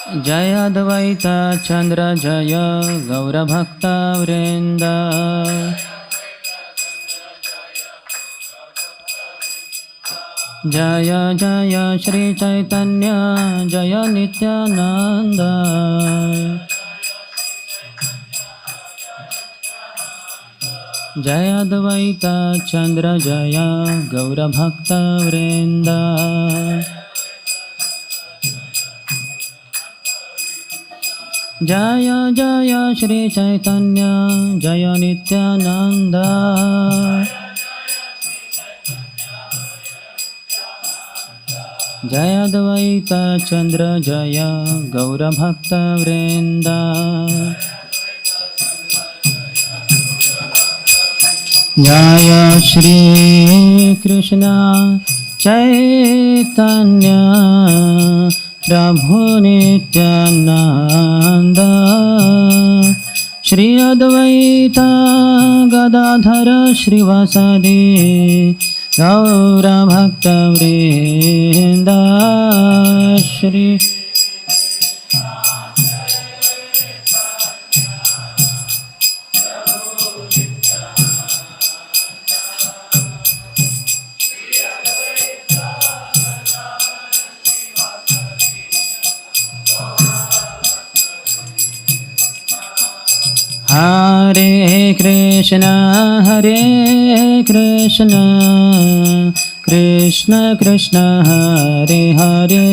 जय अद्वैत चंद्र जय गौरभक्त वृंद। जय जय श्री चैतन्य जय नित्यानंद। जय अद्वैत चंद्र जय गौरभक्त वृंद। जय जय श्री चैतन्य जय नित्यानंद। जय अद्वैत चंद्र जय गौरभक्त वृंद। जय श्री कृष्ण चैतन्य प्रभु नित्यानंद। श्री अद्वैत गदाधर श्रीवासदि गौरभक्त वृंद। श्री हरे कृष्ण कृष्ण कृष्ण हरे हरे,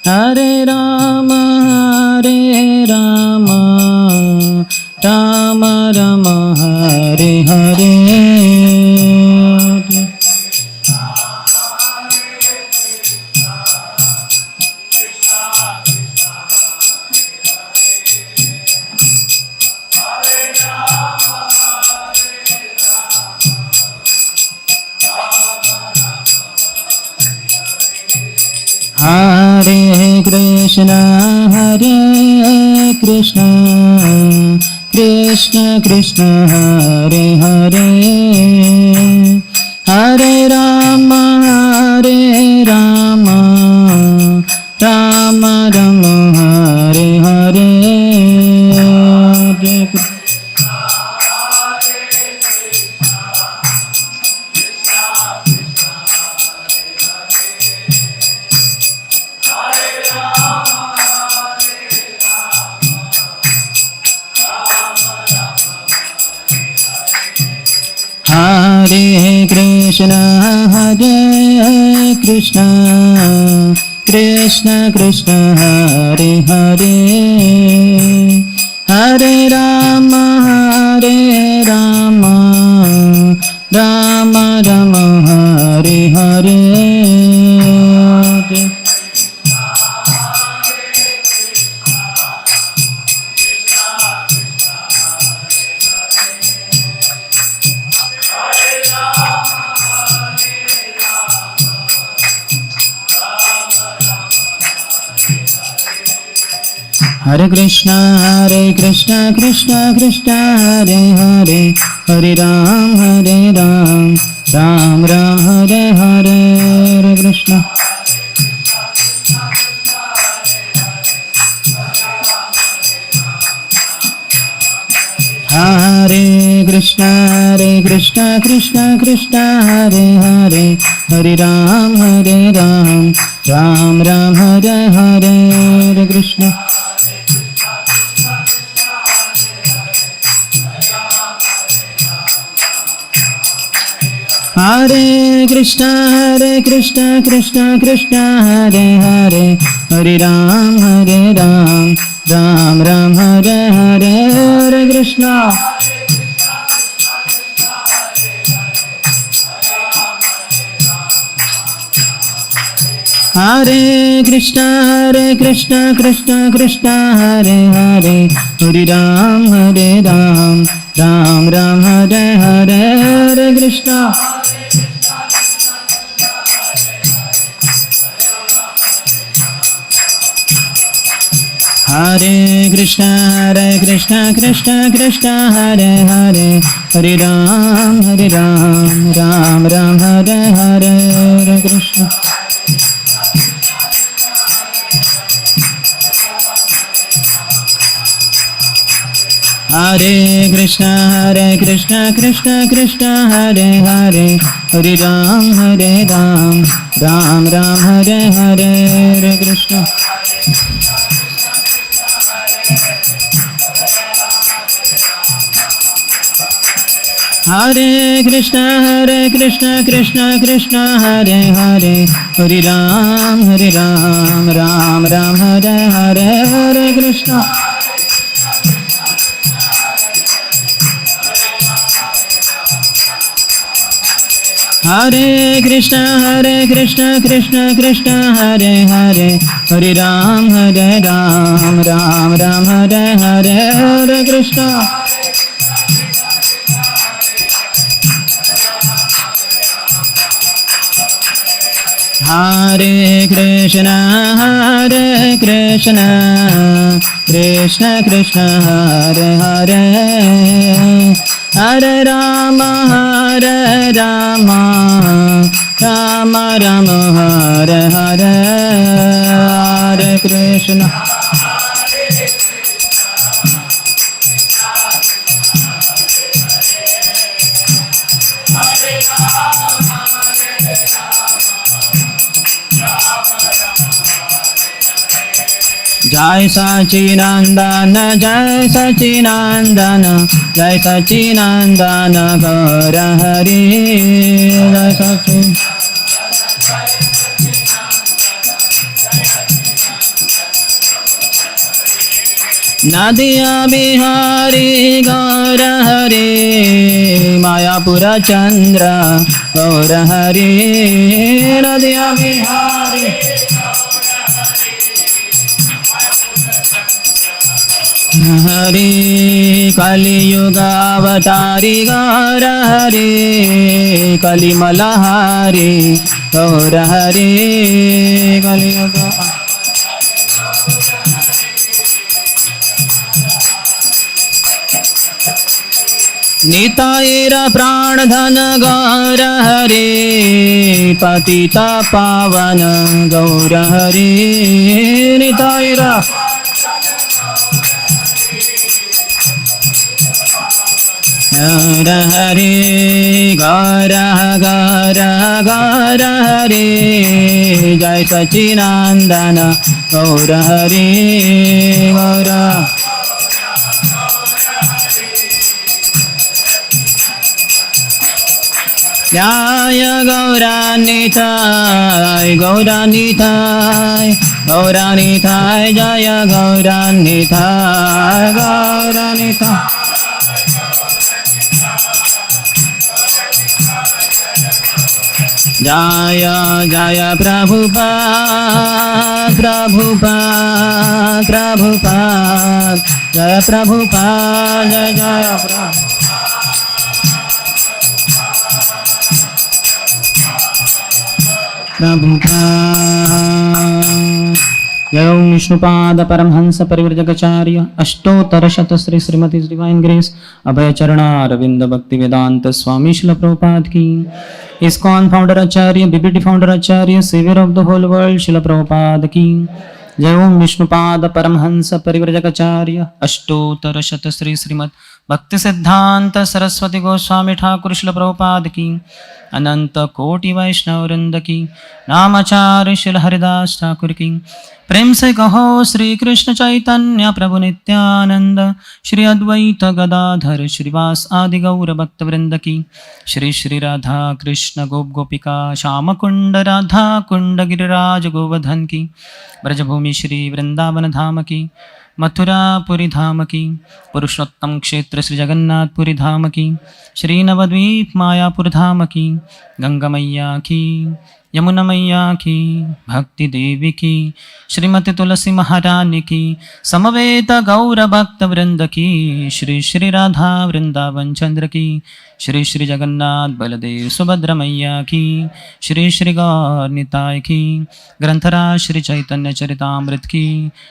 हरे राम राम राम हरे हरे। हरे कृष्ण कृष्ण कृष्ण हरे हरे, हरे राम राम राम हरे हरे। हरे कृष्ण कृष्ण कृष्ण हरे हरे, हरे राम राम राम हरे हरे। हरे कृष्ण कृष्ण कृष्ण हरे हरे, हरे राम राम हरे हरे। हरे कृष्ण हरे कृष्ण कृष्ण कृष्ण हरे हरे, हरे राम राम हरे हरे। हरे कृष्ण हरे कृष्ण कृष्ण कृष्ण हरे हरे, हरे राम राम हरे हरे। हरे कृष्ण हरे कृष्ण कृष्ण कृष्ण हरे हरे, हरे राम राम हरे हरे। हरे कृष्ण हरे कृष्ण कृष्ण कृष्ण हरे हरे, हरे राम राम हरे हरे। हरे Krishna Hare Krishna Krishna Krishna Hare Hare Hare Ram Ram Ram Hare Hare Hare Krishna Hare Krishna Krishna Krishna Hare Hare Hare Ram Ram Ram Hare Hare Hare Krishna Hare Krishna Krishna Krishna Hare Hare Hare Ram Ram Ram Hare Hare Hare Krishna Hare Krishna Krishna Krishna Hare Hare Hare Rama Rama Rama Hare Hare Hare Krishna Jai Sachinandana Jai Sachinandana Jai Sachinandana Gaura Hari Jai Sachinandana Nadia Bihari Gaura Hari Mayapura Chandra Gaura Hari Nadia Bihari Hari Kali Yuga Avatari Gaura Hari Kali Malahari Gaura Hari Kali Yuga Nitaira Pranadhana Gaura Hari Patita Pavana Gaura Hari Nitaira Gaura Hari Gaura Hari Jai Sachinandana Gaura Hari Gaura Jaya Gauranitai Gauranitai Gauranitai Jaya Gauranitai Gauranitai Jaya Jaya Prabhupada Prabhupada Prabhupada Jaya Prabhupada Jaya Jaya Prabhupada Jai Om Vishnupada Paramhansa Parivrajagacharya Ashtottara Shatasri Srimati Divine Grace Abhay Charana Ravinda Bhakti Vedanta Swami Srila Prabhupada Ki ISKCON Founder Acharya BBT Founder Acharya Savior of the whole world Srila Prabhupada Ki Jai Om Vishnupada Paramhansa Parivrajagacharya Ashtottara Shatasri Srimati Bhakti Siddhanta Saraswati Goswami Thakur Srila Prabhupada Ki Ananta Koti Vaishnava Vrinda Ki Namacharya Srila Haridas Thakur Ki प्रेम से कहो श्री कृष्ण चैतन्य प्रभु नित्यानंद श्री अद्वैत गदाधर श्रीवास आदि गौर भक्त वृंद की श्री श्री राधा कृष्ण गोप गोपिका श्याम कुंड राधा कुंड गिरिराज गोवर्धन की ब्रजभूमि श्री वृंदावन धाम की मथुरा पुरी धाम की पुरुषोत्तम क्षेत्र श्री जगन्नाथपुरी धाम की श्री नवद्वीप मायापुर धाम की गंगा मैया की यमुना मैया की भक्ति देवी की श्रीमती तुलसी महारानी की समवेत गौर भक्त वृंद की श्री श्री राधा वृंदावन चंद्र की श्री श्री जगन्नाथ बलदेव सुभद्र मैया की श्री श्री गौर निताय की ग्रंथराज श्री चैतन्य चरितामृत की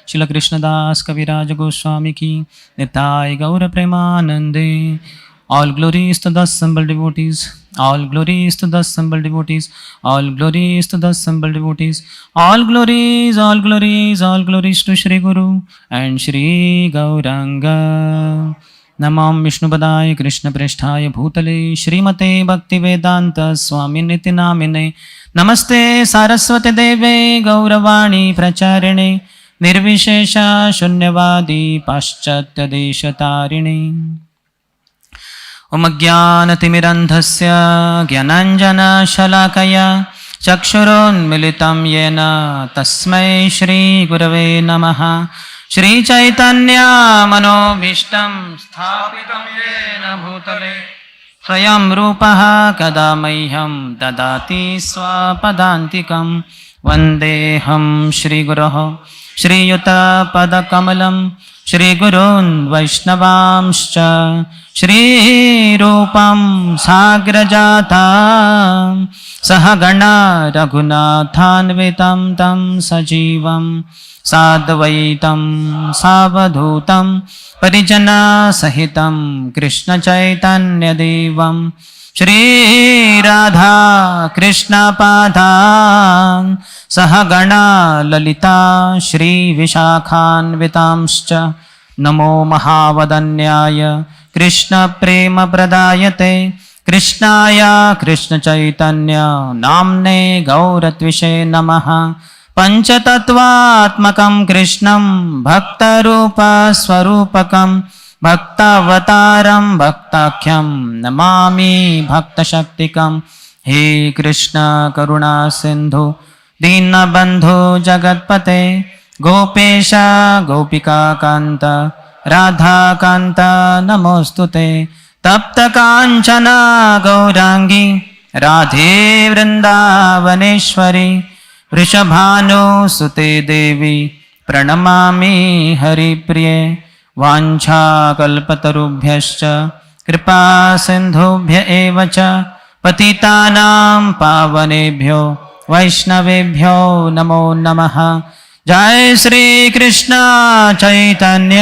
श्रील कृष्णदास कविराज गोस्वामी की निताय गौर प्रेमानंदे. All glories to the assembled devotees. All glories to the assembled devotees. All glories to the assembled devotees. All glories, all glories, all glories to Shri Guru and Shri Gauranga. नमो विष्णुपदाय कृष्णप्रेष्ठाय भूतले श्रीमते भक्तिवेदांत स्वामिनिति नामिने नमस्ते सारस्वती देवे गौरवाणी प्रचारिणे निर्विशेष शून्यवादी पाश्चात्यदेशतारिणे ओमज्ञानतिमिरन्धस्य ज्ञानाञ्जनशलाकया चक्षुरोन्मिलितं येन तस्मै श्रीगुरवे नमः श्रीचैतन्यमनोभीष्टं स्थापितं येन भूतले स्वयं रूपः कदा मह्यं ददाति स्वपदान्तिकं वन्देऽहं श्रीगुरोः श्रीयुतपदकमलं श्रीगुरून् वैष्णवांश्च श्रीरूपं साग्रजाता सहगणा रघुनाथान्वितं तं सजीवं साद्वैतं सावधूतं परिजनसहितं कृष्णचैतन्यदेवं श्रीराधा कृष्णपादान् सहगणा ललिता श्रीविशाखान्वितांश्च नमो महावदन्याय कृष्णप्रेमप्रदायते कृष्णाय कृष्णचैतन्य नाम्ने गौरत्विषे नमः पञ्चतत्त्वात्मकं कृष्णं भक्तरूपस्वरूपकं भक्तावतारं भक्ताख्यं नमामि भक्तशक्तिकं हे कृष्ण करुणा सिन्धु दीनबन्धु जगत्पते गोपेश गोपिकान्त राधाकान्त नमोऽस्तुते तप्तकाञ्चन गौराङ्गी राधे वृन्दावनेश्वरी वृषभानुसुते देवी प्रणमामि हरिप्रिये वाञ्छाकल्पतरुभ्यश्च कृपा सिन्धुभ्य एव च पतितानां पावनेभ्यो वैष्णवेभ्यो नमो नमः जय श्री कृष्ण चैतन्य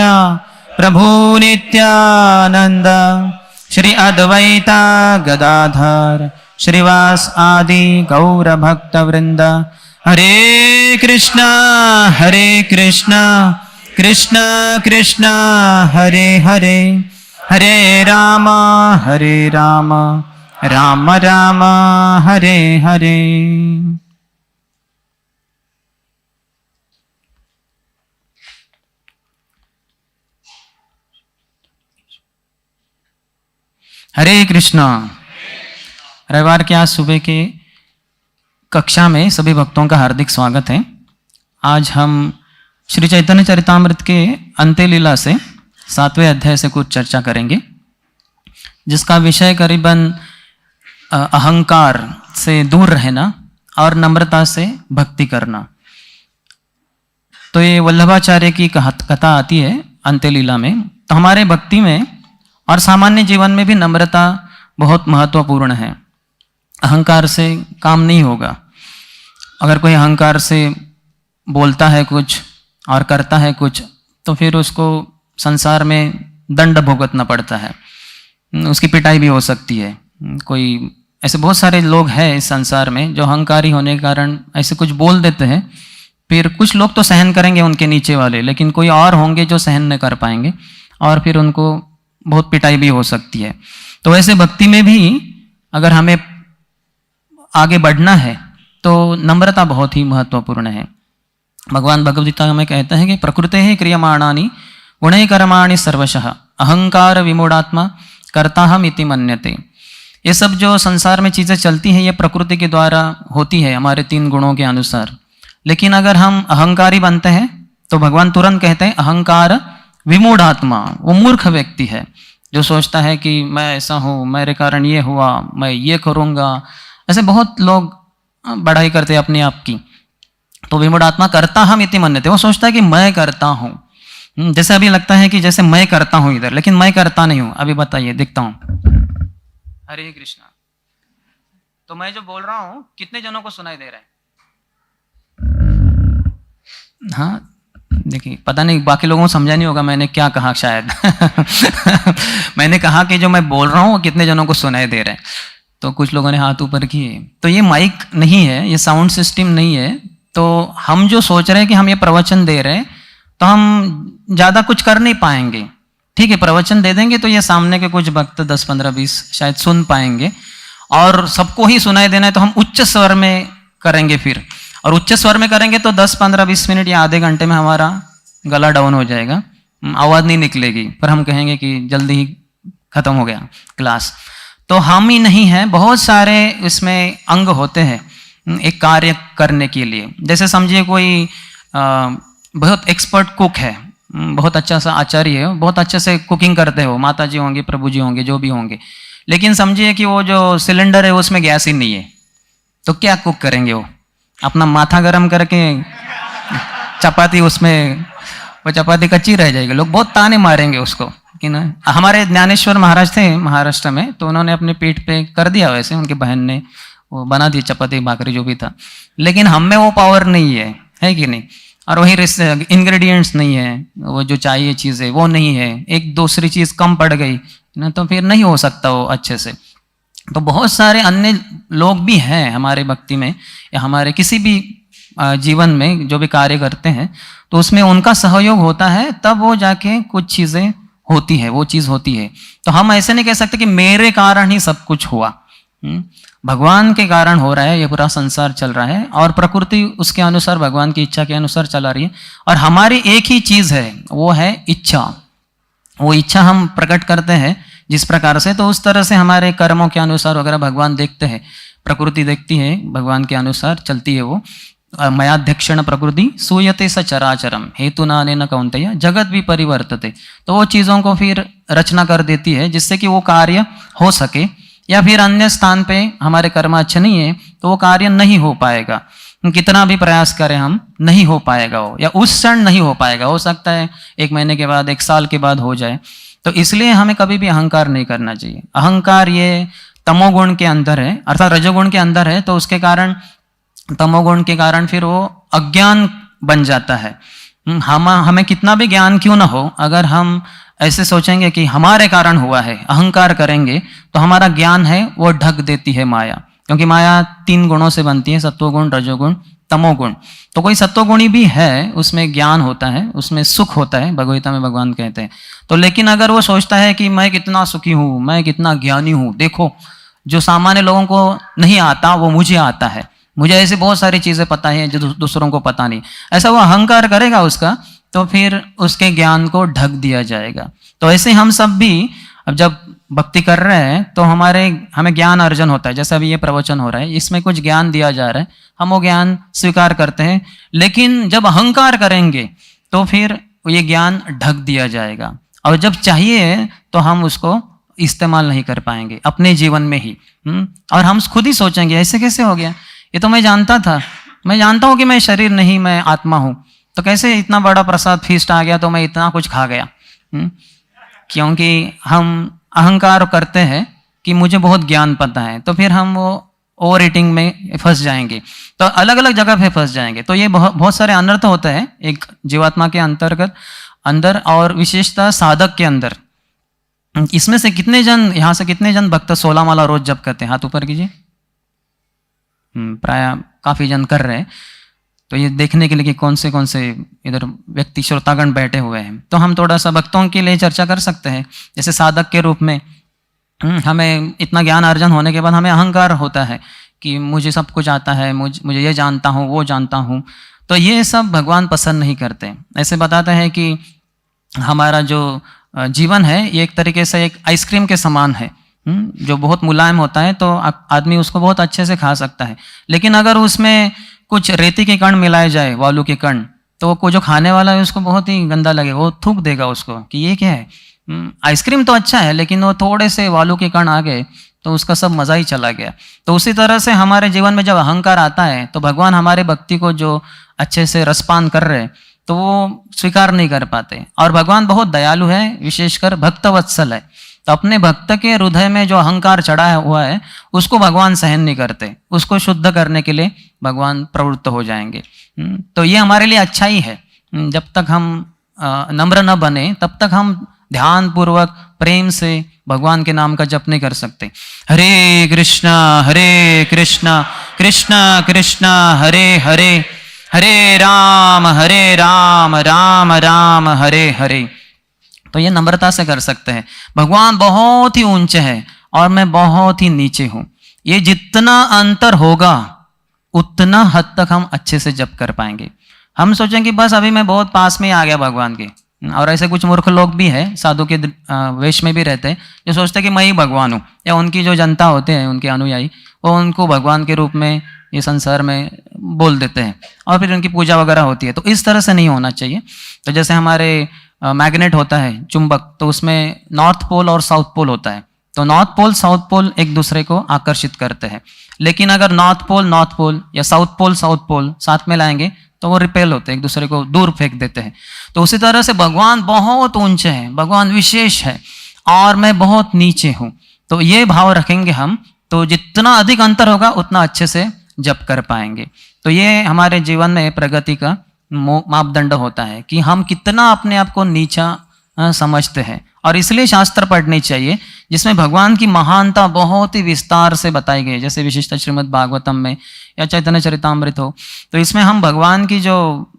प्रभु नित्यानंद श्री अद्वैता गदाधर श्रीवास आदि गौर भक्त वृंद हरे कृष्णा कृष्ण कृष्ण हरे हरे हरे राम राम राम हरे हरे। हरे कृष्णा। रविवार के आज सुबह के कक्षा में सभी भक्तों का हार्दिक स्वागत है। आज हम श्री चैतन्य चरितामृत के अंत्य लीला से 7वें अध्याय से कुछ चर्चा करेंगे, जिसका विषय करीबन अहंकार से दूर रहना और नम्रता से भक्ति करना। तो ये वल्लभाचार्य की कथा आती है अंत्य लीला में। तो हमारे भक्ति में और सामान्य जीवन में भी नम्रता बहुत महत्वपूर्ण है। अहंकार से काम नहीं होगा। अगर कोई अहंकार से बोलता है कुछ और करता है कुछ, तो फिर उसको संसार में दंड भुगतना पड़ता है, उसकी पिटाई भी हो सकती है। कोई ऐसे बहुत सारे लोग हैं इस संसार में जो अहंकारी होने के कारण ऐसे कुछ बोल देते हैं। फिर कुछ लोग तो सहन करेंगे उनके नीचे वाले, लेकिन कोई और होंगे जो सहन नहीं कर पाएंगे और फिर उनको बहुत पिटाई भी हो सकती है। तो ऐसे भक्ति में भी अगर हमें आगे बढ़ना है तो नम्रता बहुत ही महत्वपूर्ण है। भगवान भगवद गीता में कहते हैं कि प्रकृते ही क्रियमाणानि गुणे कर्माणि सर्वशः अहंकार विमूढ़ात्मा कर्ताहम इति मन्यते। ये सब जो संसार में चीज़ें चलती हैं ये प्रकृति के द्वारा होती है हमारे 3 गुणों के अनुसार। लेकिन अगर हम अहंकारी बनते हैं तो भगवान तुरंत कहते हैं अहंकार विमूढ़ात्मा, वो मूर्ख व्यक्ति है जो सोचता है कि मैं ऐसा हूँ, मेरे कारण ये हुआ, मैं ये करूँगा। ऐसे बहुत लोग बढ़ाई करते हैं अपने आप की। तो विमूढ़ात्मा करता हम इति मन्यते, वो सोचता है कि मैं करता हूँ। जैसे अभी लगता है कि जैसे मैं करता हूँ इधर, लेकिन मैं करता नहीं हूँ। अभी बताइए, दिखता हूँ। हरे कृष्णा। तो मैं जो बोल रहा हूँ कितने जनों को सुनाई दे रहा है? हाँ, देखिए, पता नहीं बाकी लोगों को समझा नहीं होगा मैंने क्या कहा शायद। मैंने कहा कि जो मैं बोल रहा हूँ कितने जनों को सुनाई दे रहा है, तो कुछ लोगों ने हाथ ऊपर किए। तो ये माइक नहीं है, ये साउंड सिस्टम नहीं है। तो हम जो सोच रहे हैं कि हम ये प्रवचन दे रहे हैं तो हम ज़्यादा कुछ कर नहीं पाएंगे। ठीक है, प्रवचन दे देंगे तो ये सामने के कुछ भक्त 10, 15, 20 शायद सुन पाएंगे, और सबको ही सुनाई देना है तो हम उच्च स्वर में करेंगे फिर, और उच्च स्वर में करेंगे तो 10, 15, 20 मिनट या आधे घंटे में हमारा गला डाउन हो जाएगा, आवाज़ नहीं निकलेगी, पर हम कहेंगे कि जल्दी ही खत्म हो गया क्लास। तो हम ही नहीं है, बहुत सारे इसमें अंग होते हैं एक कार्य करने के लिए। जैसे समझिए कोई बहुत एक्सपर्ट कुक है, बहुत अच्छा सा आचार्य है, बहुत अच्छे से कुकिंग करते हो, माता जी होंगे, प्रभु जी होंगे, जो भी होंगे, लेकिन समझिए कि वो जो सिलेंडर है उसमें गैस ही नहीं है, तो क्या कुक करेंगे वो? अपना माथा गर्म करके चपाती, उसमें वो चपाती कच्ची रह जाएगी, लोग बहुत ताने मारेंगे उसको कि ना। हमारे ज्ञानेश्वर महाराज थे महाराष्ट्र में, तो उन्होंने अपने पीठ पे कर दिया, वैसे उनकी बहन ने वो बना दी चपाती भाकरी जो भी था, लेकिन हम में वो पावर नहीं है कि नहीं? और वही इंग्रेडिएंट्स नहीं है, वो जो चाहिए चीज़ है वो नहीं है, एक दूसरी चीज़ कम पड़ गई ना, तो फिर नहीं हो सकता वो अच्छे से। तो बहुत सारे अन्य लोग भी हैं हमारे भक्ति में या हमारे किसी भी जीवन में जो भी कार्य करते हैं, तो उसमें उनका सहयोग होता है, तब वो जाके कुछ चीज़ें होती है, वो चीज़ होती है। तो हम ऐसे नहीं कह सकते कि मेरे कारण ही सब कुछ हुआ, भगवान के कारण हो रहा है, ये पूरा संसार चल रहा है, और प्रकृति उसके अनुसार, भगवान की इच्छा के अनुसार चला रही है, और हमारी एक ही चीज़ है, वो है इच्छा। वो इच्छा हम प्रकट करते हैं जिस प्रकार से, तो उस तरह से हमारे कर्मों के अनुसार वगैरह भगवान देखते हैं, प्रकृति देखती है, भगवान के अनुसार चलती है वो। मयाध्यक्षण प्रकृति सूयते स चराचरम हेतु नानेन कौन्तेय जगत भी परिवर्तते। तो वो चीज़ों को फिर रचना कर देती है जिससे कि वो कार्य हो सके, या फिर अन्य स्थान पे हमारे कर्म अच्छे नहीं है तो वो कार्य नहीं हो पाएगा, कितना भी प्रयास करें हम नहीं हो पाएगा वो, या उस क्षण नहीं हो पाएगा, हो सकता है 1 महीने के बाद, 1 साल के बाद हो जाए। तो इसलिए हमें कभी भी अहंकार नहीं करना चाहिए। अहंकार ये तमोगुण के अंदर है, अर्थात रजोगुण के अंदर है, तो उसके कारण, तमोगुण के कारण फिर वो अज्ञान बन जाता है। हमें कितना भी ज्ञान क्यों ना हो, अगर हम ऐसे सोचेंगे कि हमारे कारण हुआ है, अहंकार करेंगे, तो हमारा ज्ञान है वो ढक देती है माया, क्योंकि माया 3 गुणों से बनती है, सत्वगुण, रजोगुण, तमोगुण। तो कोई सत्वगुणी भी है, उसमें ज्ञान होता है, उसमें सुख होता है, भगवद्गीता में भगवान कहते हैं। तो लेकिन अगर वो सोचता है कि मैं कितना सुखी हूँ, मैं कितना ज्ञानी हूँ, देखो जो सामान्य लोगों को नहीं आता वो मुझे आता है, मुझे ऐसी बहुत सारी चीज़ें पता है जो दूसरों को पता नहीं, ऐसा वो अहंकार करेगा उसका, तो फिर उसके ज्ञान को ढक दिया जाएगा। तो ऐसे हम सब भी अब जब भक्ति कर रहे हैं तो हमें ज्ञान अर्जन होता है, जैसे अभी ये प्रवचन हो रहा है, इसमें कुछ ज्ञान दिया जा रहा है, हम वो ज्ञान स्वीकार करते हैं, लेकिन जब अहंकार करेंगे तो फिर ये ज्ञान ढक दिया जाएगा, और जब चाहिए तो हम उसको इस्तेमाल नहीं कर पाएंगे अपने जीवन में ही। और हम खुद ही सोचेंगे ऐसे कैसे हो गया, ये तो मैं जानता था, मैं जानता हूँ कि मैं शरीर नहीं, मैं आत्मा हूँ, तो कैसे इतना बड़ा प्रसाद फीस्ट आ गया तो मैं इतना कुछ खा गया। क्योंकि हम अहंकार करते हैं कि मुझे बहुत ज्ञान पता है, तो फिर हम वो ओवर ईटिंग में फंस जाएंगे, तो अलग अलग जगह पे फंस जाएंगे। तो ये बहुत सारे अनर्थ होते हैं एक जीवात्मा के अंदर, और विशेषतः साधक के अंदर। इसमें से कितने जन, यहाँ से कितने जन भक्त 16 माला रोज जप करते हैं? हाथ ऊपर कीजिए। प्राय काफी जन कर रहे हैं। तो ये देखने के लिए कि कौन से इधर व्यक्ति श्रोतागण बैठे हुए हैं, तो हम थोड़ा सा भक्तों के लिए चर्चा कर सकते हैं। जैसे साधक के रूप में हमें इतना ज्ञान अर्जन होने के बाद हमें अहंकार होता है कि मुझे सब कुछ आता है, मुझे ये जानता हूँ, वो जानता हूँ, तो ये सब भगवान पसंद नहीं करते। ऐसे बताते हैं कि हमारा जो जीवन है ये एक तरीके से एक आइसक्रीम के समान है, जो बहुत मुलायम होता है, तो आदमी उसको बहुत अच्छे से खा सकता है, लेकिन अगर उसमें कुछ रेती के कण मिलाए जाए, वालू के कण, तो वो जो खाने वाला है उसको बहुत ही गंदा लगे, वो थूक देगा उसको कि ये क्या है। आइसक्रीम तो अच्छा है, लेकिन वो थोड़े से वालू के कण आ गए तो उसका सब मजा ही चला गया। तो उसी तरह से हमारे जीवन में जब अहंकार आता है तो भगवान हमारे भक्ति को जो अच्छे से रसपान कर रहे तो वो स्वीकार नहीं कर पाते। और भगवान बहुत दयालु है, विशेषकर भक्तवत्सल है, तो अपने भक्त के हृदय में जो अहंकार चढ़ा हुआ है उसको भगवान सहन नहीं करते, उसको शुद्ध करने के लिए भगवान प्रवृत्त हो जाएंगे। तो ये हमारे लिए अच्छा ही है। जब तक हम नम्र न बने तब तक हम ध्यान पूर्वक प्रेम से भगवान के नाम का जप नहीं कर सकते। हरे कृष्णा कृष्ण कृष्ण हरे हरे, हरे राम राम राम हरे हरे। तो ये नम्रता से कर सकते हैं। भगवान बहुत ही ऊंचे है और मैं बहुत ही नीचे हूं, ये जितना अंतर होगा उतना हद तक हम अच्छे से जप कर पाएंगे। हम सोचेंगे बस अभी मैं बहुत पास में ही आ गया भगवान के, और ऐसे कुछ मूर्ख लोग भी हैं, साधु के वेश में भी रहते हैं, जो सोचते हैं कि मैं ही भगवान हूँ, या उनकी जो जनता होते हैं उनके अनुयायी वो उनको भगवान के रूप में ये संसार में बोल देते हैं और फिर उनकी पूजा वगैरह होती है। तो इस तरह से नहीं होना चाहिए। तो जैसे हमारे मैग्नेट होता है चुंबक, तो उसमें नॉर्थ पोल और साउथ पोल होता है, तो नॉर्थ पोल साउथ पोल एक दूसरे को आकर्षित करते हैं। लेकिन अगर नॉर्थ पोल या साउथ पोल साथ में लाएंगे तो वो रिपेल होते हैं, एक दूसरे को दूर फेंक देते हैं। तो उसी तरह से भगवान बहुत ऊंचे हैं, भगवान विशेष है और मैं बहुत नीचे हूं। तो ये भाव रखेंगे हम, तो जितना अधिक अंतर होगा उतना अच्छे से जप कर पाएंगे। तो ये हमारे जीवन में प्रगति का मापदंड होता है कि हम कितना अपने आप को नीचा समझते हैं। और इसलिए शास्त्र पढ़नी चाहिए जिसमें भगवान की महानता बहुत ही विस्तार से बताई गई है, जैसे विशिष्ट श्रीमद् भागवतम में या चैतन्य चरितामृत हो, तो इसमें हम भगवान की जो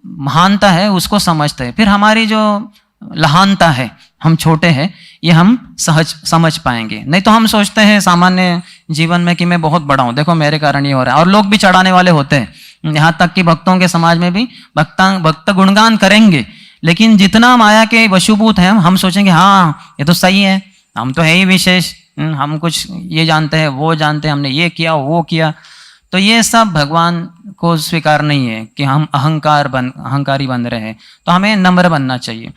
महानता है उसको समझते हैं। फिर हमारी जो लहानता है, हम छोटे हैं, ये हम सहज समझ पाएंगे। नहीं तो हम सोचते हैं सामान्य जीवन में कि मैं बहुत बड़ा हूँ, देखो मेरे कारण ये हो रहा है। और लोग भी चढ़ाने वाले होते हैं, यहाँ तक कि भक्तों के समाज में भी भक्त गुणगान करेंगे, लेकिन जितना माया के वशुभूत हैं हम सोचेंगे हाँ ये तो सही है, हम तो है ही विशेष, हम कुछ ये जानते हैं वो जानते हैं, हमने ये किया वो किया। तो ये सब भगवान को स्वीकार नहीं है कि हम अहंकारी बन रहे हैं। तो हमें नम्र बनना चाहिए,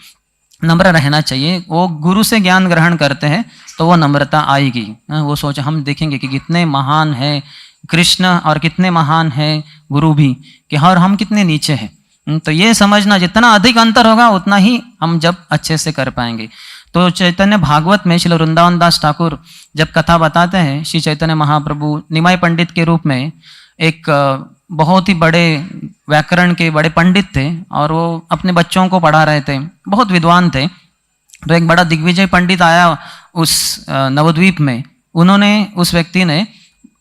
नम्र रहना चाहिए। वो गुरु से ज्ञान ग्रहण करते हैं तो वो नम्रता आएगी। वो सोच हम देखेंगे कि कितने महान है कृष्ण और कितने महान है गुरु भी, कि और हम कितने नीचे हैं। तो ये समझना, जितना अधिक अंतर होगा उतना ही हम जब अच्छे से कर पाएंगे। तो चैतन्य भागवत में श्री वृंदावन दास ठाकुर जब कथा बताते हैं, श्री चैतन्य महाप्रभु निमाई पंडित के रूप में एक बहुत ही बड़े व्याकरण के बड़े पंडित थे और वो अपने बच्चों को पढ़ा रहे थे, बहुत विद्वान थे। तो एक बड़ा दिग्विजय पंडित आया उस नवद्वीप में, उन्होंने उस व्यक्ति ने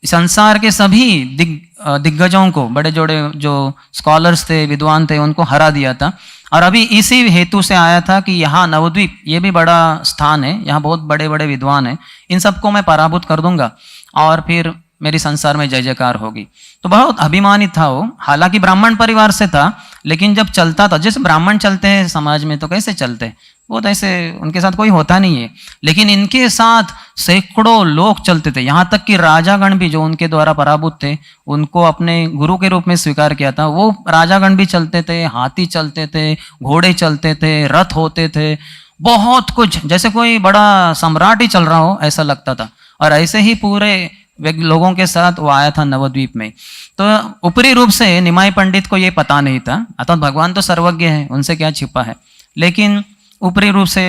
संसार के सभी दिग्गजों को, बड़े जोड़े जो स्कॉलर्स थे विद्वान थे, उनको हरा दिया था। और अभी इसी हेतु से आया था कि यहाँ नवद्वीप ये भी बड़ा स्थान है, यहाँ बहुत बड़े बड़े विद्वान हैं, इन सबको मैं पराभूत कर दूंगा और फिर मेरी संसार में जय जयकार होगी। तो बहुत अभिमानित था वो, हालांकि ब्राह्मण परिवार से था, लेकिन जब चलता था, जैसे ब्राह्मण चलते हैं समाज में तो कैसे चलते हैं, वो तो ऐसे उनके साथ कोई होता नहीं है, लेकिन इनके साथ सैकड़ों लोग चलते थे। यहाँ तक कि राजागण भी जो उनके द्वारा पराभूत थे उनको अपने गुरु के रूप में स्वीकार किया था। वो राजागण भी चलते थे, हाथी चलते थे, घोड़े चलते थे, रथ होते थे, बहुत कुछ, जैसे कोई बड़ा सम्राट ही चल रहा हो ऐसा लगता था। और ऐसे ही पूरे लोगों के साथ वो आया था नवद्वीप में। तो ऊपरी रूप से निमाई पंडित को ये पता नहीं था, अतः भगवान तो सर्वज्ञ है, उनसे क्या छिपा है, लेकिन ऊपरी रूप से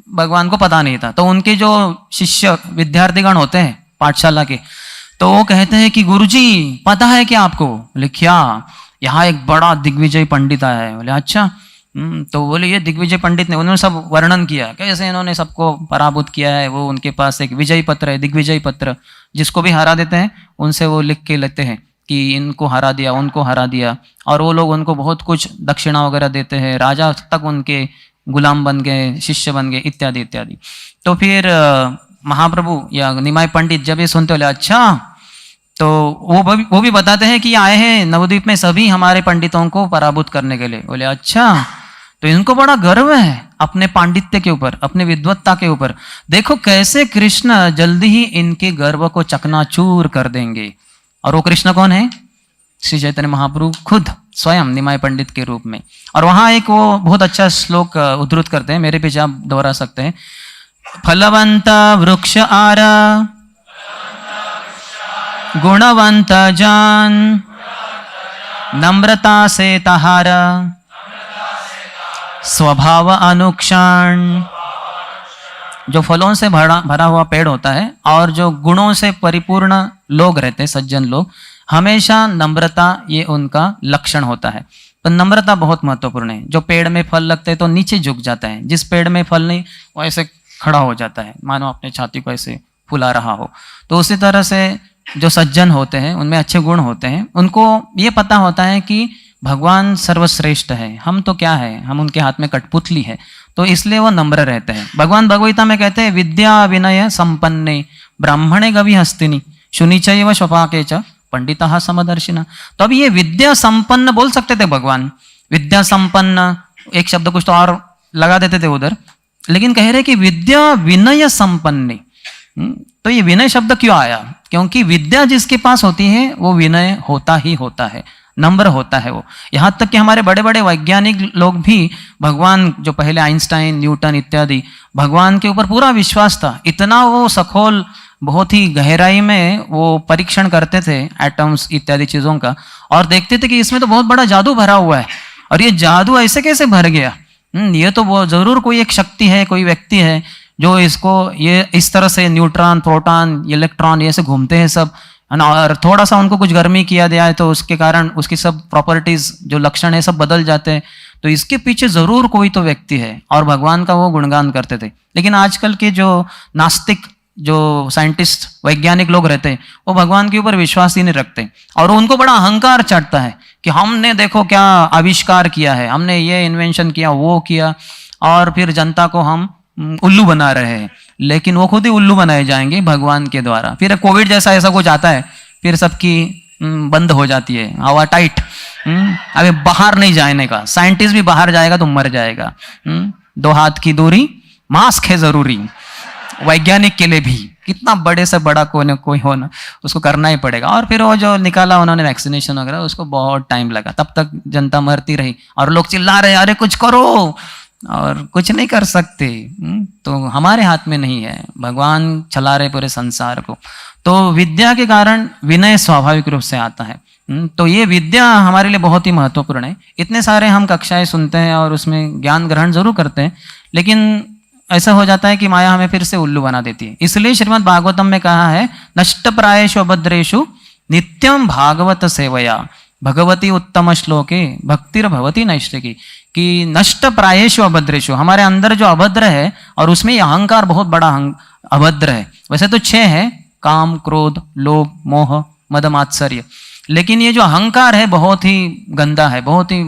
भगवान को पता नहीं था। तो उनके जो शिष्य विद्यार्थीगण होते हैं पाठशाला के, तो वो कहते हैं कि गुरुजी पता है क्या आपको? बोले क्या? यहाँ एक बड़ा दिग्विजय पंडित आया है। बोले अच्छा। तो बोले ये दिग्विजय पंडित ने, उन्होंने सब वर्णन किया कैसे इन्होंने सबको पराभूत किया है। वो उनके पास एक विजय पत्र है, दिग्विजय पत्र, जिसको भी हरा देते हैं उनसे वो लिख के लेते हैं कि इनको हरा दिया, उनको हरा दिया, और वो लोग उनको बहुत कुछ दक्षिणा वगैरह देते हैं, राजा तक उनके गुलाम बन गए, शिष्य बन गए, इत्यादि इत्यादि। तो फिर महाप्रभु या निमाई पंडित जब ये सुनते बोले अच्छा, तो वो भी बताते हैं कि आए हैं नवद्वीप में सभी हमारे पंडितों को पराभूत करने के लिए। बोले अच्छा, तो इनको बड़ा गर्व है अपने पांडित्य के ऊपर, अपने विद्वत्ता के ऊपर। देखो कैसे कृष्ण जल्दी ही इनके गर्व को चकनाचूर कर देंगे। और वो कृष्ण कौन है? श्री चैतन्य महाप्रभु खुद स्वयं निमाई पंडित के रूप में। और वहां एक वो बहुत अच्छा श्लोक उद्धृत करते हैं, मेरे पीछे आप दोहरा सकते हैं। फलवंत वृक्ष आर गुणवंत जान नम्रता से तहार स्वभाव अनुक्षण। जो फलों से भरा हुआ पेड़ होता है और जो गुणों से परिपूर्ण लोग रहते हैं, सज्जन लोग, हमेशा नम्रता ये उनका लक्षण होता है। तो नम्रता बहुत महत्वपूर्ण है। जो पेड़ में फल लगते हैं तो नीचे झुक जाता है, जिस पेड़ में फल नहीं वो ऐसे खड़ा हो जाता है, मानो अपने छाती को ऐसे फुला रहा हो। तो उसी तरह से जो सज्जन होते हैं उनमें अच्छे गुण होते हैं, उनको ये पता होता है कि भगवान सर्वश्रेष्ठ है, हम तो क्या है, हम उनके हाथ में कठपुतली है, तो इसलिए वो नम्र रहते हैं। भगवान भगवगीता में कहते हैं विद्या विनय संपन्ने ब्राह्मणे गवि हस्तिनी शुनिचय व शपाके च पंडिता समदर्शिना। तो अब ये विद्या संपन्न बोल सकते थे भगवान, विद्या संपन्न एक शब्द कुछ तो और लगा देते थे उधर, लेकिन कह रहे कि विद्या विनय संपन्ने। तो ये विनय शब्द क्यों आया? क्योंकि विद्या जिसके पास होती है वो विनय होता ही होता है, नम्र होता है वो। यहां तक कि हमारे बड़े बड़े वैज्ञानिक लोग भी भगवान, जो पहले आइंस्टाइन न्यूटन इत्यादि, भगवान के ऊपर पूरा विश्वास था, इतना वो सखोल बहुत ही गहराई में वो परीक्षण करते थे एटम्स इत्यादि चीजों का, और देखते थे कि इसमें तो बहुत बड़ा जादू भरा हुआ है, और ये जादू ऐसे कैसे भर गया, ये तो वो जरूर कोई एक शक्ति है, कोई व्यक्ति है जो इसको ये इस तरह से न्यूट्रॉन प्रोटॉन इलेक्ट्रॉन ये से घूमते हैं सब, और थोड़ा सा उनको कुछ गर्मी किया दिया है तो उसके कारण उसकी सब प्रॉपर्टीज जो लक्षण है सब बदल जाते हैं, तो इसके पीछे जरूर कोई तो व्यक्ति है, और भगवान का वो गुणगान करते थे। लेकिन आजकल के जो नास्तिक जो साइंटिस्ट वैज्ञानिक लोग रहते हैं वो भगवान के ऊपर विश्वास ही नहीं रखते, और उनको बड़ा अहंकार चढ़ता है कि हमने देखो क्या आविष्कार किया है, हमने ये इन्वेंशन किया वो किया, और फिर जनता को हम उल्लू बना रहे हैं। लेकिन वो खुद ही उल्लू बनाए जाएंगे भगवान के द्वारा। फिर कोविड जैसा ऐसा कुछ आता है, फिर सबकी बंद हो जाती है हवा टाइट, अबे बाहर नहीं जाने का, साइंटिस्ट भी बाहर जाएगा तो मर जाएगा, 2 हाथ की दूरी, मास्क है जरूरी, वैज्ञानिक के लिए भी कितना बड़े से बड़ा कोई हो ना उसको करना ही पड़ेगा। और फिर वो जो निकाला उन्होंने वैक्सीनेशन वगैरह, उसको बहुत टाइम लगा, तब तक जनता मरती रही और लोग चिल्ला रहे अरे कुछ करो, और कुछ नहीं कर सकते। तो हमारे हाथ में नहीं है, भगवान चला रहे पूरे संसार को। तो विद्या के कारण विनय स्वाभाविक रूप से आता है। तो ये विद्या हमारे लिए बहुत ही महत्वपूर्ण है। इतने सारे हम कक्षाएं सुनते हैं और उसमें ज्ञान ग्रहण जरूर करते हैं, लेकिन ऐसा हो जाता है कि माया हमें फिर से उल्लू बना देती है। इसलिए श्रीमद् भागवतम में कहा है नष्ट प्रायेषु अभद्रेषु नित्यम भागवत सेवया भगवती उत्तम श्लोके भक्तिर भवती नैष्टिकी, कि नष्ट प्रायेषु अभद्रेषु, हमारे अंदर जो अभद्र है और उसमें ये अहंकार बहुत बड़ा अभद्र है। वैसे तो 6 है, काम क्रोध लोभ मोह मद मात्सर्य, लेकिन ये जो अहंकार है बहुत ही गंदा है, बहुत ही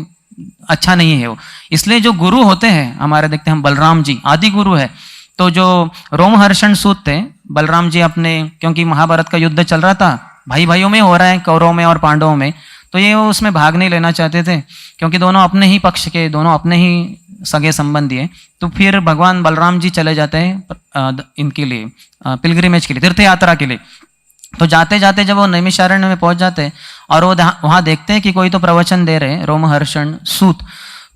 अच्छा नहीं है वो। इसलिए जो गुरु होते हैं हमारे, देखते हैं हम बलराम जी आदि गुरु है, तो जो रोमहर्षण सूत थे बलराम जी अपने, क्योंकि महाभारत का युद्ध चल रहा था, भाई भाइयों में हो रहा है, कौरवों में और पांडवों में, तो ये वो उसमें भाग नहीं लेना चाहते थे क्योंकि दोनों अपने ही पक्ष के, दोनों अपने ही सगे संबंधी है। तो फिर भगवान बलराम जी चले जाते हैं इनके लिए पिलग्रिमेज के लिए, तीर्थ यात्रा के लिए। तो जाते जाते जब वो नैमिषारण्य में पहुंच जाते हैं और वो वहां देखते हैं कि कोई तो प्रवचन दे रहे रोमहर्षण सूत,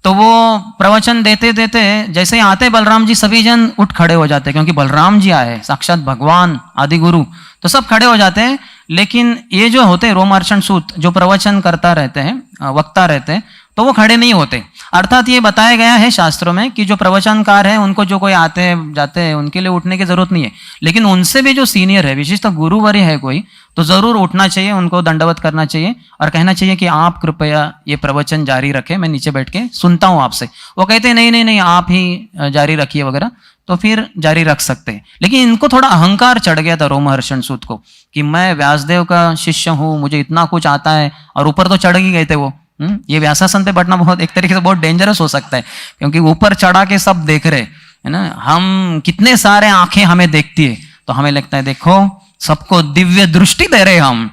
तो वो प्रवचन देते देते जैसे ही आते बलराम जी सभी जन उठ खड़े हो जाते हैं, क्योंकि बलराम जी आए साक्षात भगवान आदि गुरु, तो सब खड़े हो जाते हैं। लेकिन ये जो होते हैं रोमहर्षण सूत जो प्रवचन करता रहते हैं, वक्ता रहते हैं, तो वो खड़े नहीं होते। अर्थात ये बताया गया है शास्त्रों में कि जो प्रवचनकार है उनको जो कोई आते हैं जाते हैं उनके लिए उठने की जरूरत नहीं है, लेकिन उनसे भी जो सीनियर है विशेषतः गुरुवर्य है कोई, तो जरूर उठना चाहिए, उनको दंडवत करना चाहिए और कहना चाहिए कि आप कृपया ये प्रवचन जारी रखें, मैं नीचे बैठ के सुनता हूं आपसे। वो कहते हैं नहीं नहीं नहीं आप ही जारी रखिए वगैरह, तो फिर जारी रख सकते हैं। लेकिन इनको थोड़ा अहंकार चढ़ गया था रोमहर्षण सूत को कि मैं व्यासदेव का शिष्य हूं, मुझे इतना कुछ आता है, और ऊपर तो चढ़ ही गए थे वो। ये व्यासासन पे बैठना बहुत एक तरीके से बहुत डेंजरस हो सकता है, क्योंकि ऊपर चढ़ा के सब देख रहे है ना, हम कितने सारे आंखें हमें देखती है, तो हमें लगता है देखो सबको दिव्य दृष्टि दे रहे, हम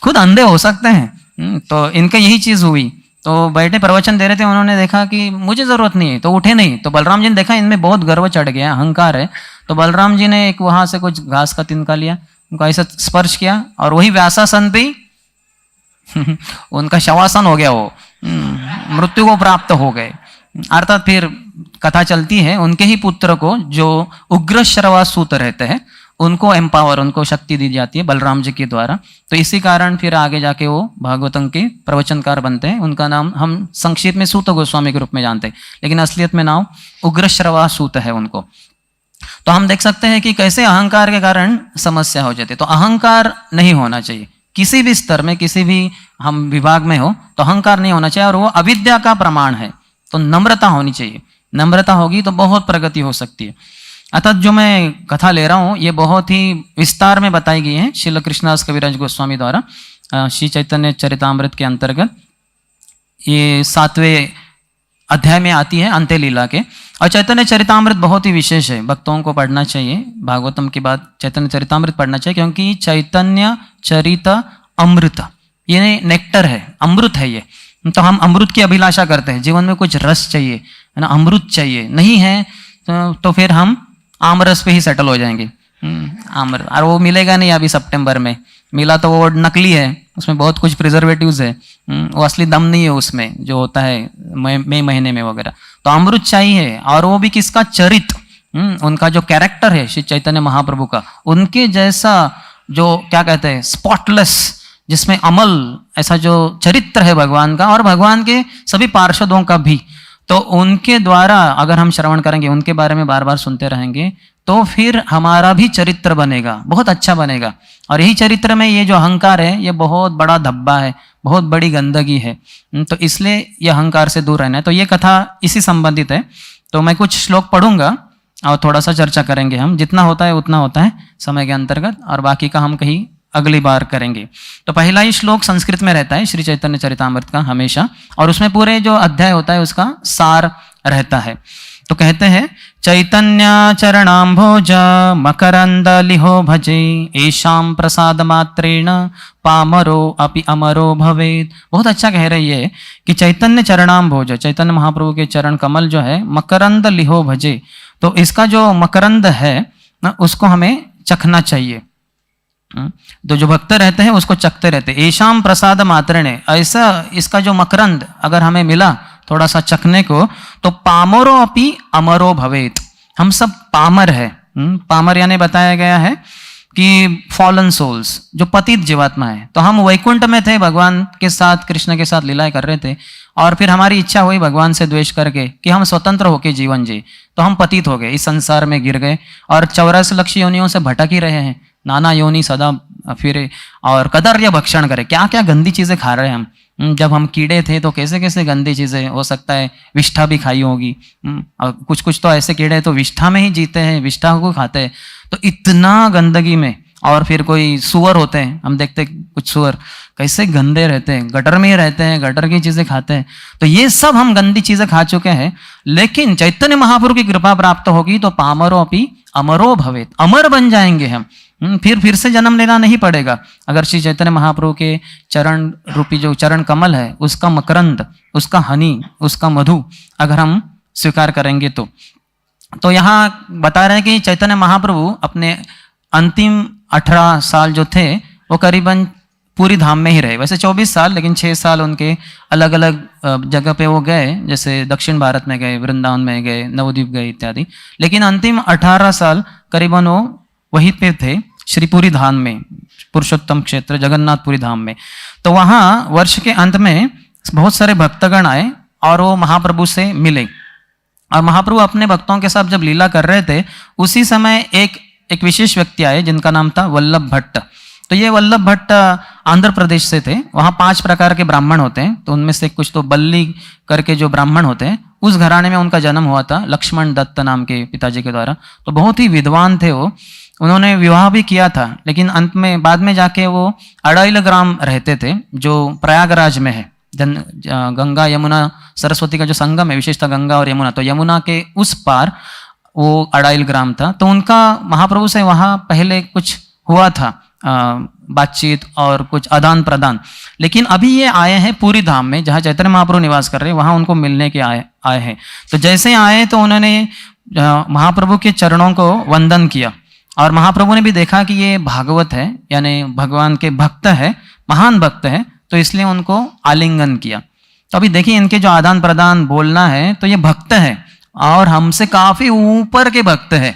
खुद अंधे हो सकते हैं। तो इनका यही चीज हुई, तो बैठे प्रवचन दे रहे थे, उन्होंने देखा कि मुझे जरूरत नहीं है, तो उठे नहीं। तो बलराम जी ने देखा इनमें बहुत गर्व चढ़ गया, अहंकार है, तो बलराम जी ने एक वहां से कुछ घास का तिनका लिया, उनको ऐसा स्पर्श किया और वही व्यासासन पे उनका शवासन हो गया, वो मृत्यु को प्राप्त हो गए। अर्थात फिर कथा चलती है उनके ही पुत्र को जो उग्र श्रवा सूत रहते हैं उनको एम्पावर, उनको शक्ति दी जाती है बलराम जी के द्वारा। तो इसी कारण फिर आगे जाके वो भागवतम के प्रवचनकार बनते हैं। उनका नाम हम संक्षिप्त में सूत गोस्वामी के रूप में जानते हैं, लेकिन असलियत में नाम उग्र श्रवा सूत है उनको। तो हम देख सकते हैं कि कैसे अहंकार के कारण समस्या हो जाती है। तो अहंकार नहीं होना चाहिए किसी भी स्तर में, किसी भी हम विभाग में हो तो अहंकार नहीं होना चाहिए, और वो अविद्या का प्रमाण है। तो नम्रता होनी चाहिए, नम्रता होगी तो बहुत प्रगति हो सकती है। अर्थात जो मैं कथा ले रहा हूँ ये बहुत ही विस्तार में बताई गई है श्रील कृष्णदास कविराज गोस्वामी द्वारा श्री चैतन्य चरितामृत के अंतर्गत। ये 7वें अध्याय में आती है अंत्य लीला के। और चैतन्य चरितामृत बहुत ही विशेष है, भक्तों को पढ़ना चाहिए। भागवतम के बाद चैतन्य चरितामृत पढ़ना चाहिए, क्योंकि चैतन्य चरित अमृत ये नेक्टर है, अमृत है ये। तो हम अमृत की अभिलाषा करते हैं, जीवन में कुछ रस चाहिए, है ना, अमृत चाहिए, नहीं है तो फिर हम आमरस पे ही सेटल हो जाएंगे। आमर, और वो मिलेगा नहीं अभी सितंबर में, मिला तो वो नकली है, उसमें बहुत कुछ प्रिजर्वेटिव्स है, वो असली दम नहीं है उसमें जो होता है मई महीने में वगैरह। तो अमृत चाहिए, और वो भी किसका? चरित, उनका जो कैरेक्टर है श्री चैतन्य महाप्रभु का, उनके जैसा जो क्या कहते हैं स्पॉटलेस, जिसमें अमल, ऐसा जो चरित्र है भगवान का और भगवान के सभी पार्षदों का भी, तो उनके द्वारा अगर हम श्रवण करेंगे, उनके बारे में बार बार सुनते रहेंगे, तो फिर हमारा भी चरित्र बनेगा, बहुत अच्छा बनेगा। और यही चरित्र में ये जो अहंकार है, ये बहुत बड़ा धब्बा है, बहुत बड़ी गंदगी है। तो इसलिए ये अहंकार से दूर रहना है। तो ये कथा इसी संबंधित है। तो मैं कुछ श्लोक पढ़ूंगा और थोड़ा सा चर्चा करेंगे हम, जितना होता है उतना होता है समय के अंतर्गत, और बाकी का हम कहीं अगली बार करेंगे। तो पहला ही श्लोक संस्कृत में रहता है श्री चैतन्य चरितामृत का हमेशा, और उसमें पूरे जो अध्याय होता है उसका सार रहता है। तो कहते हैं, चैतन्य चरणाम्भोज मकरंद लिहो भजे एशाम प्रसाद मात्रेण पामरो अपि अमरो भवेद। बहुत अच्छा कह रही है कि चैतन्य चरणाम्भोज, चैतन्य महाप्रभु के चरण कमल जो है, मकरंद लिहो भजे, तो इसका जो मकरंद है उसको हमें चखना चाहिए। तो जो भक्त रहते हैं उसको चखते रहते। एशाम प्रसाद मात्रेण, ऐसा इसका जो मकरंद अगर हमें मिला थोड़ा सा चखने को, तो पामरो अपि अमरो भवेत, हम सब पामर है। पामर यानी बताया गया है कि फॉलन सोल्स, जो पतित जीवात्मा है। तो हम वैकुंठ में थे, भगवान के साथ, कृष्ण के साथ लीलाएं कर रहे थे, और फिर हमारी इच्छा हुई भगवान से द्वेष करके कि हम स्वतंत्र होके जीवन जी, तो हम पतित हो गए, इस संसार में गिर गए, और 84 लक्ष योनियों से भटक ही रहे हैं, नाना योनि सदा फिरे, और कदर्य भक्षण करे, क्या क्या गंदी चीजें खा रहे हैं हम। जब हम कीड़े थे तो कैसे कैसे गंदी चीजें, हो सकता है विष्ठा भी खाई होगी, और कुछ कुछ तो ऐसे कीड़े तो विष्ठा में ही जीते हैं, विष्ठा को खाते हैं। तो इतना गंदगी में, और फिर कोई सुअर होते हैं, हम देखते कुछ सुअर कैसे गंदे रहते हैं, गटर में ही रहते हैं, गटर की चीजें खाते हैं। तो ये सब हम गंदी चीजें खा चुके हैं, लेकिन चैतन्य महाप्रभु की कृपा प्राप्त होगी तो पामरो अपि अमरो भवेत, अमर बन जाएंगे हम। फिर से जन्म लेना नहीं पड़ेगा, अगर श्री चैतन्य महाप्रभु के चरण रूपी जो चरण कमल है, उसका मकरंद, उसका हनी, उसका मधु अगर हम स्वीकार करेंगे तो यहाँ बता रहे हैं कि चैतन्य महाप्रभु अपने अंतिम 18 साल जो थे वो करीबन पूरी धाम में ही रहे। वैसे 24 साल, लेकिन 6 साल उनके अलग अलग जगह पे वो गए, जैसे दक्षिण भारत में गए, वृंदावन में गए, नवद्वीप गए इत्यादि, लेकिन अंतिम 18 साल करीबन वो वहीं पे थे श्रीपुरी धाम में, पुरुषोत्तम क्षेत्र जगन्नाथपुरी धाम में। तो वहाँ वर्ष के अंत में बहुत सारे भक्तगण आए और वो महाप्रभु से मिले, और महाप्रभु अपने भक्तों के साथ जब लीला कर रहे थे, उसी समय एक विशेष व्यक्ति आए जिनका नाम था वल्लभ भट्ट। तो ये वल्लभ भट्ट आंध्र प्रदेश से थे। वहाँ 5 प्रकार के ब्राह्मण होते हैं, तो उनमें से कुछ तो बल्ली करके जो ब्राह्मण होते हैं, उस घराने में उनका जन्म हुआ था लक्ष्मण दत्त नाम के पिताजी के द्वारा। तो बहुत ही विद्वान थे वो, उन्होंने विवाह भी किया था, लेकिन अंत में बाद में जाके वो अड़ाइल ग्राम रहते थे जो प्रयागराज में है। गंगा यमुना सरस्वती का जो संगम है, विशेषतः गंगा और यमुना, तो यमुना के उस पार वो अड़ाइल ग्राम था। तो उनका महाप्रभु से वहाँ पहले कुछ हुआ था बातचीत और कुछ आदान प्रदान, लेकिन अभी ये आए हैं पूरी धाम में जहाँ चैतन्य महाप्रभु निवास कर रहे हैं, वहाँ उनको मिलने के आए हैं। तो जैसे आए तो उन्होंने महाप्रभु के चरणों को वंदन किया, और महाप्रभु ने भी देखा कि ये भागवत है, यानी भगवान के भक्त है, महान भक्त है, तो इसलिए उनको आलिंगन किया। तो अभी देखिए इनके जो आदान प्रदान बोलना है, तो ये भक्त है और हमसे काफी ऊपर के भक्त है।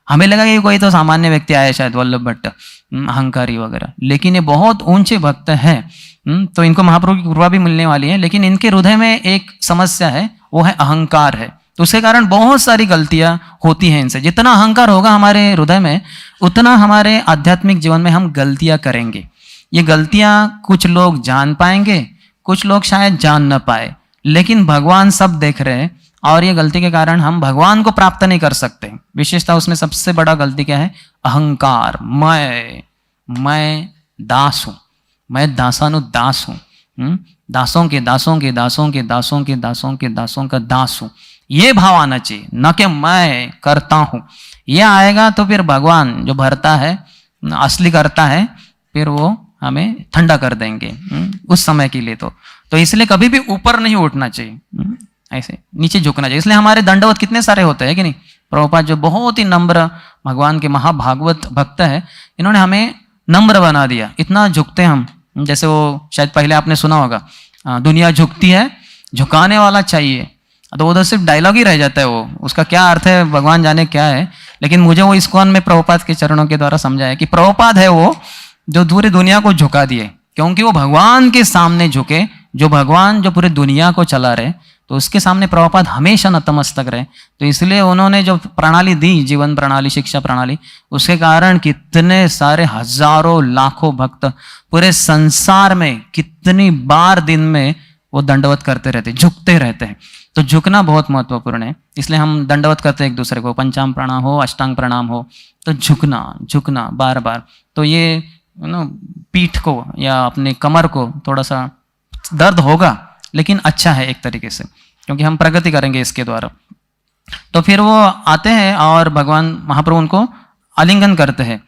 हमें लगा कि कोई तो सामान्य व्यक्ति आया शायद, वल्लभ भट्ट अहंकारी वगैरह, लेकिन ये बहुत ऊंचे भक्त है। तो इनको महाप्रभु की कृपा भी मिलने वाली है, लेकिन इनके हृदय में एक समस्या है, वो है अहंकार है। तो उसके कारण बहुत सारी गलतियां होती हैं इनसे। जितना अहंकार होगा हमारे हृदय में, उतना हमारे आध्यात्मिक जीवन में हम गलतियां करेंगे। ये गलतियां कुछ लोग जान पाएंगे, कुछ लोग शायद जान न पाए, लेकिन भगवान सब देख रहे हैं, और ये गलती के कारण हम भगवान को प्राप्त नहीं कर सकते। विशेषता उसमें सबसे बड़ा गलती क्या है? अहंकार। मैं दास हूं, मैं दासानुदास हूं, दासों के दासों के दासों के दासों के दासों के दासों का दास हूं, ये भाव आना चाहिए, न कि मैं करता हूं। ये आएगा तो फिर भगवान जो भरता है, असली करता है, फिर वो हमें ठंडा कर देंगे उस समय के लिए। तो इसलिए कभी भी ऊपर नहीं उठना चाहिए, ऐसे नीचे झुकना चाहिए। इसलिए हमारे दंडवत कितने सारे होते हैं कि नहीं। प्रभुपाद जो बहुत ही नम्र भगवान के महाभागवत भक्त है, इन्होंने हमें नम्र बना दिया। इतना झुकते हम, जैसे वो शायद पहले आपने सुना होगा, दुनिया झुकती है झुकाने वाला चाहिए। तो उधर सिर्फ डायलॉग ही रह जाता है, वो उसका क्या अर्थ है भगवान जाने क्या है। लेकिन मुझे वो इस्कॉन में प्रभुपाद के चरणों के द्वारा समझाया कि प्रभुपाद है वो जो पूरी दुनिया को झुका दिए, क्योंकि वो भगवान के सामने झुके, जो भगवान जो पूरी दुनिया को चला रहे, तो उसके सामने प्रभुपाद हमेशा नतमस्तक रहे। तो इसलिए उन्होंने जो प्रणाली दी, जीवन प्रणाली, शिक्षा प्रणाली, उसके कारण कितने सारे हजारों लाखों भक्त पूरे संसार में कितनी बार दिन में वो दंडवत करते रहते, झुकते रहते हैं। तो झुकना बहुत महत्वपूर्ण है, इसलिए हम दंडवत करते हैं एक दूसरे को, पंचांग प्रणाम हो, अष्टांग प्रणाम हो, तो झुकना बार बार। तो ये पीठ को या अपने कमर को थोड़ा सा दर्द होगा, लेकिन अच्छा है एक तरीके से, क्योंकि हम प्रगति करेंगे इसके द्वारा। तो फिर वो आते हैं और भगवान महाप्रभु उनको आलिंगन करते हैं।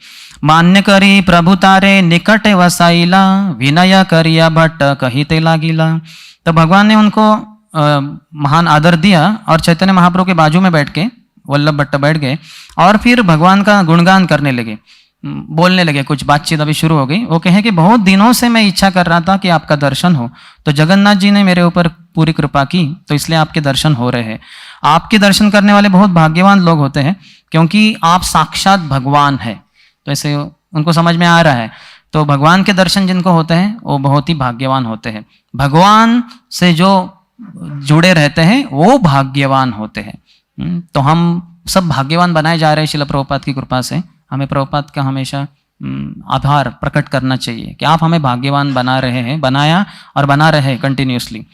मान्य करी प्रभु तारे निकट वसाइला, विनय करिया भट्ट कहिते लागिला। तो भगवान ने उनको महान आदर दिया और चैतन्य महाप्रभु के बाजू में बैठ के वल्लभ भट्ट बैठ गए और फिर भगवान का गुणगान करने लगे, बोलने लगे। कुछ बातचीत अभी शुरू हो गई। वो कहे कि बहुत दिनों से मैं इच्छा कर रहा था कि आपका दर्शन हो, तो जगन्नाथ जी ने मेरे ऊपर पूरी कृपा की, तो इसलिए आपके दर्शन हो रहे हैं। आपके दर्शन करने वाले बहुत भाग्यवान लोग होते हैं, क्योंकि आप साक्षात भगवान हैं। तो ऐसे उनको समझ में आ रहा है। तो भगवान के दर्शन जिनको होते हैं वो बहुत ही भाग्यवान होते हैं। भगवान से जो जुड़े रहते हैं वो भाग्यवान होते हैं। तो हम सब भाग्यवान बनाए जा रहे हैं शिला प्रभुपाद की कृपा से। हमें प्रभुपाद का हमेशा आभार प्रकट करना चाहिए कि आप हमें भाग्यवान बना रहे हैं, बनाया और बना रहे कंटिन्यूसली।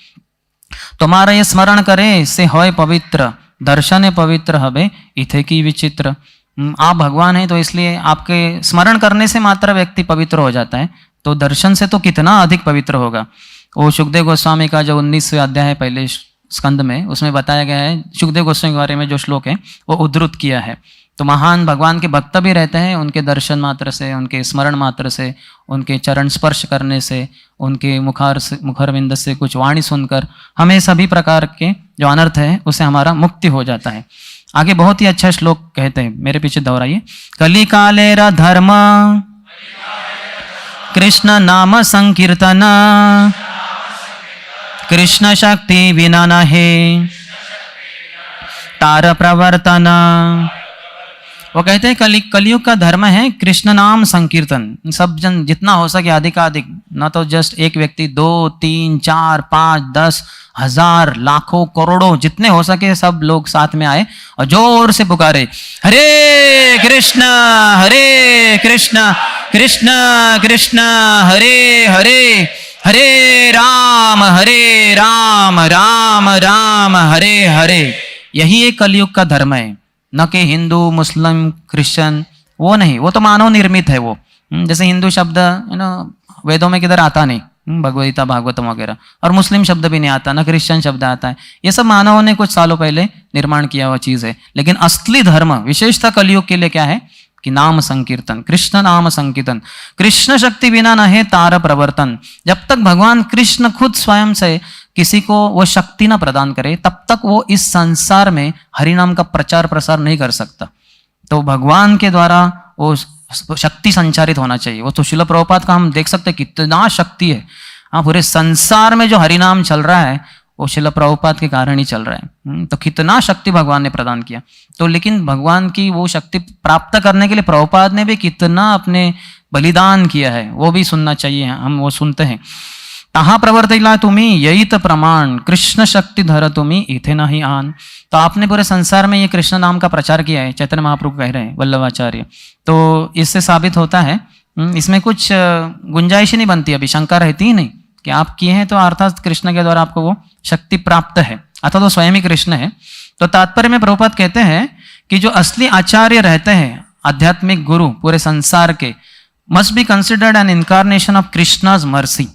तुम्हारा ये स्मरण करे से होय पवित्र, दर्शन पवित्र हवे इथे की विचित्र। आप भगवान हैं, तो इसलिए आपके स्मरण करने से मात्र व्यक्ति पवित्र हो जाता है, तो दर्शन से तो कितना अधिक पवित्र होगा। वो सुखदेव गोस्वामी का जो 19वें अध्याय है पहले स्कंद में, उसमें बताया गया है, सुखदेव गोस्वामी के बारे में जो श्लोक है वो उद्धृत किया है। तो महान भगवान के भक्त भी रहते हैं, उनके दर्शन मात्र से, उनके स्मरण मात्र से, उनके चरण स्पर्श करने से, उनके मुखारविंद से कुछ वाणी सुनकर हमें सभी प्रकार के जो अनर्थ है उससे हमारा मुक्ति हो जाता है। आगे बहुत ही अच्छा श्लोक कहते हैं, मेरे पीछे दोहराइए। कली कालेरा धर्म कृष्ण नाम संकीर्तन, कृष्ण शक्ति विना नहे तार प्रवर्तन। वो कहते हैं कलयुग का धर्म है कृष्ण नाम संकीर्तन। सब जन जितना हो सके अधिकाधिक, ना तो जस्ट एक व्यक्ति, 2, 3, 4, 5, 10, 1000, लाखों, करोड़ों, जितने हो सके सब लोग साथ में आए और जोर से पुकारे, हरे कृष्ण कृष्ण कृष्ण हरे हरे, हरे राम राम राम हरे हरे। यही एक कलयुग का धर्म है, न कि हिंदू, मुस्लिम, क्रिश्चियन, वो नहीं। वो तो मानव निर्मित है। वो जैसे हिंदू शब्द वेदों में किधर आता नहीं, भगवद गीता, भागवतम वगैरह, और मुस्लिम शब्द भी नहीं आता, ना क्रिश्चियन शब्द आता है। ये सब मानवों ने कुछ सालों पहले निर्माण किया हुआ चीज है। लेकिन असली धर्म विशेषता कलयुग के लिए क्या है कि नाम संकीर्तन, कृष्ण नाम संकीर्तन। कृष्ण शक्ति बिना न है तार प्रवर्तन। जब तक भगवान कृष्ण खुद स्वयं से किसी को वो शक्ति ना प्रदान करे, तब तक वो इस संसार में हरिनाम का प्रचार प्रसार नहीं कर सकता। तो भगवान के द्वारा वो शक्ति संचारित होना चाहिए। वो तो शिला प्रभुपाद का हम देख सकते हैं कितना शक्ति है। हाँ, पूरे संसार में जो हरिनाम चल रहा है वो शिला प्रभुपाद के कारण ही चल रहा है। तो कितना शक्ति भगवान ने प्रदान किया। तो लेकिन भगवान की वो शक्ति प्राप्त करने के लिए प्रभुपाद ने भी कितना अपने बलिदान किया है, वो भी सुनना चाहिए। हम वो सुनते हैं। तहा प्रवर्तिला तुम्ही यही प्रमाण, कृष्ण शक्ति धर तुम्ही इथे नहीं आन। तो आपने पूरे संसार में ये कृष्ण नाम का प्रचार किया है, चैतन्य महाप्रभु कह रहे हैं, वल्लभाचार्य। तो इससे साबित होता है, इसमें कुछ गुंजाइश नहीं बनती, अभी शंका रहती ही नहीं कि आप किए हैं तो अर्थात कृष्ण के द्वारा आपको वो शक्ति प्राप्त है, अर्थात तो स्वयं ही कृष्ण है। तो तात्पर्य में प्रभुपाद कहते हैं कि जो असली आचार्य रहते हैं, आध्यात्मिक गुरु पूरे संसार के, must be considered an incarnation of Krishna's mercy.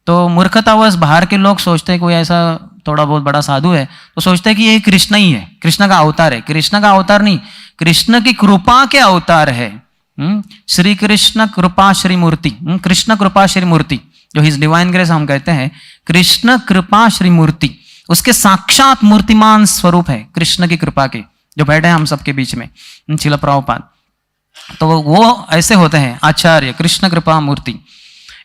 तो मूर्खतावश बाहर के लोग सोचते हैं कोई ऐसा थोड़ा बहुत बड़ा साधु है तो सोचते हैं कि ये कृष्ण ही है, कृष्ण का अवतार है। कृष्ण का अवतार नहीं, कृष्ण की कृपा के अवतार है। श्री कृष्ण कृपा श्री मूर्ति, कृष्ण कृपा श्री मूर्ति जो हिज डिवाइन ग्रेस हम कहते हैं, कृष्ण कृपा श्री मूर्ति उसके साक्षात मूर्तिमान स्वरूप है कृष्ण की कृपा के, जो बैठे हैं हम सबके बीच में, श्रील प्रभुपाद। तो वो ऐसे होते हैं Acharya, Krishna Kripa Murti.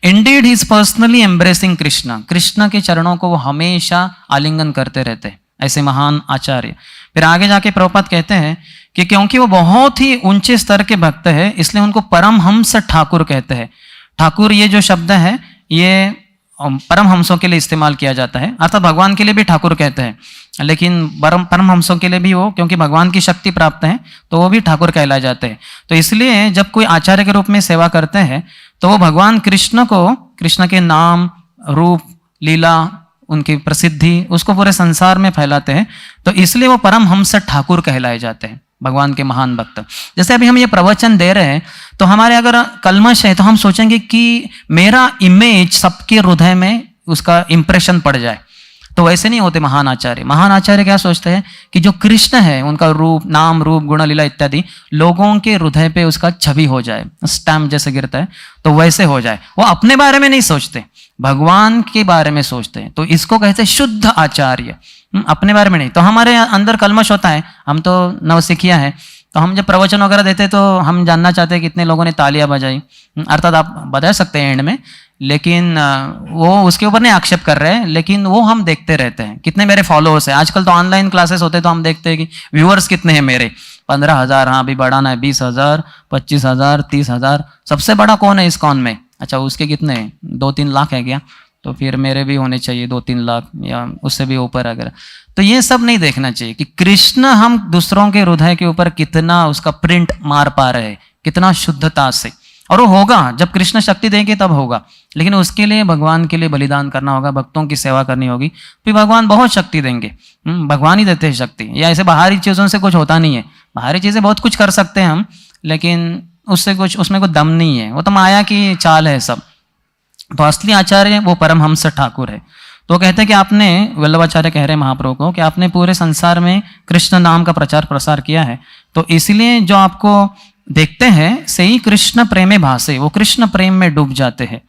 Indeed he is personally embracing Krishna, Krishna के चरणों को वो हमेशा आलिंगन करते रहते हैं, ऐसे महान आचार्य। फिर आगे जाके प्रभुपाद कहते हैं कि क्योंकि वो बहुत ही ऊंचे स्तर के भक्त है इसलिए उनको परमहंस ठाकुर कहते हैं। ठाकुर ये जो शब्द है ये परमहंसों के लिए इस्तेमाल किया जाता है, अर्थात भगवान के लिए भी ठाकुर कहते हैं, लेकिन परमहंसों के लिए भी वो, क्योंकि भगवान की शक्ति प्राप्त है तो वो भी ठाकुर कहलाए जाते हैं। तो इसलिए जब कोई आचार्य के रूप में सेवा करते हैं तो वो भगवान कृष्ण को, कृष्ण के नाम, रूप, लीला, उनकी प्रसिद्धि उसको पूरे संसार में फैलाते हैं। तो इसलिए वो परमहंस ठाकुर कहलाए जाते हैं, भगवान के महान भक्त। जैसे अभी हम ये प्रवचन दे रहे हैं तो हमारे अगर कलमश है तो हम सोचेंगे कि मेरा इमेज सबके हृदय में उसका इंप्रेशन पड़ जाए, तो वैसे नहीं होते महान आचार्य। महान आचार्य क्या सोचते हैं कि जो कृष्ण है उनका रूप, नाम, रूप, गुण, लीला इत्यादि लोगों के हृदय पे उसका छवि हो जाए, स्टैम्प जैसे गिरता है तो वैसे हो जाए। वो अपने बारे में नहीं सोचते, भगवान के बारे में सोचते हैं। तो इसको कहते हैं शुद्ध आचार्य, अपने बारे में नहीं। तो हमारे अंदर कलमश होता है, हम तो नवसिखिया है, तो हम जब प्रवचन वगैरह देते तो हम जानना चाहते हैं कितने लोगों ने तालियां बजाई, अर्थात आप बता सकते हैं एंड में, लेकिन वो उसके ऊपर नहीं आक्षेप कर रहे हैं, लेकिन वो हम देखते रहते हैं कितने मेरे फॉलोअर्स हैं। आजकल तो ऑनलाइन क्लासेस होते हैं तो हम देखते हैं कि व्यूअर्स कितने हैं मेरे, 15,000, हाँ अभी बढ़ाना है 20,000, 25,000, 30,000। सबसे बड़ा कौन है इस्कॉन में? अच्छा उसके कितने, 2-3 लाख है क्या? तो फिर मेरे भी होने चाहिए 2-3 लाख या उससे भी ऊपर अगर। तो ये सब नहीं देखना चाहिए कि कृष्ण हम दूसरों के हृदय के ऊपर कितना उसका प्रिंट मार पा रहे हैं, कितना शुद्धता से। और वो होगा जब कृष्ण शक्ति देंगे तब होगा, लेकिन उसके लिए भगवान के लिए बलिदान करना होगा, भक्तों की सेवा करनी होगी, फिर भगवान बहुत शक्ति देंगे। भगवान ही देते हैं शक्ति, या ऐसे बाहरी चीज़ों से कुछ होता नहीं है। बाहरी चीज़ें बहुत कुछ कर सकते हैं हम, लेकिन उससे कुछ, उसमें कोई दम नहीं है, वो तो माया की चाल है सब। तो असली आचार्य वो परमहंस ठाकुर है। तो कहते हैं कि आपने, वल्लभाचार्य कह रहे हैं महाप्रभु को कि आपने पूरे संसार में कृष्ण नाम का प्रचार प्रसार किया है, तो इसलिए जो आपको देखते हैं से ही कृष्ण प्रेमे भासे, वो कृष्ण प्रेम में डूब जाते हैं।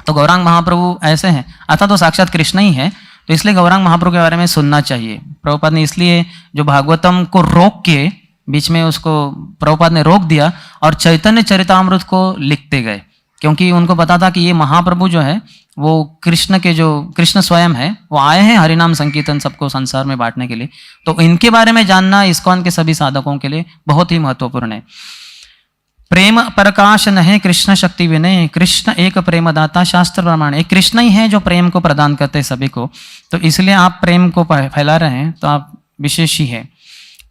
तो गौरांग महाप्रभु ऐसे हैं, अर्थात तो साक्षात कृष्ण ही है, तो इसलिए गौरांग महाप्रभु के बारे में सुनना चाहिए। प्रभुपाद ने इसलिए जो भागवतम को रोक के बीच में उसको प्रभुपाद ने रोक दिया और चैतन्य चरितामृत को लिखते गए, क्योंकि उनको पता था कि ये महाप्रभु जो है वो कृष्ण के, जो कृष्ण स्वयं है वो आए हैं हरिनाम संकीर्तन सबको संसार में बांटने के लिए। तो इनके बारे में जानना इस्कॉन के सभी साधकों के लिए बहुत ही महत्वपूर्ण है। प्रेम प्रकाश नहे कृष्ण शक्ति विनय, कृष्ण एक प्रेमदाता शास्त्र प्रमाण। एक कृष्ण ही है जो प्रेम को प्रदान करते हैं सभी को, तो इसलिए आप प्रेम को फैला रहे हैं तो आप विशेष ही है।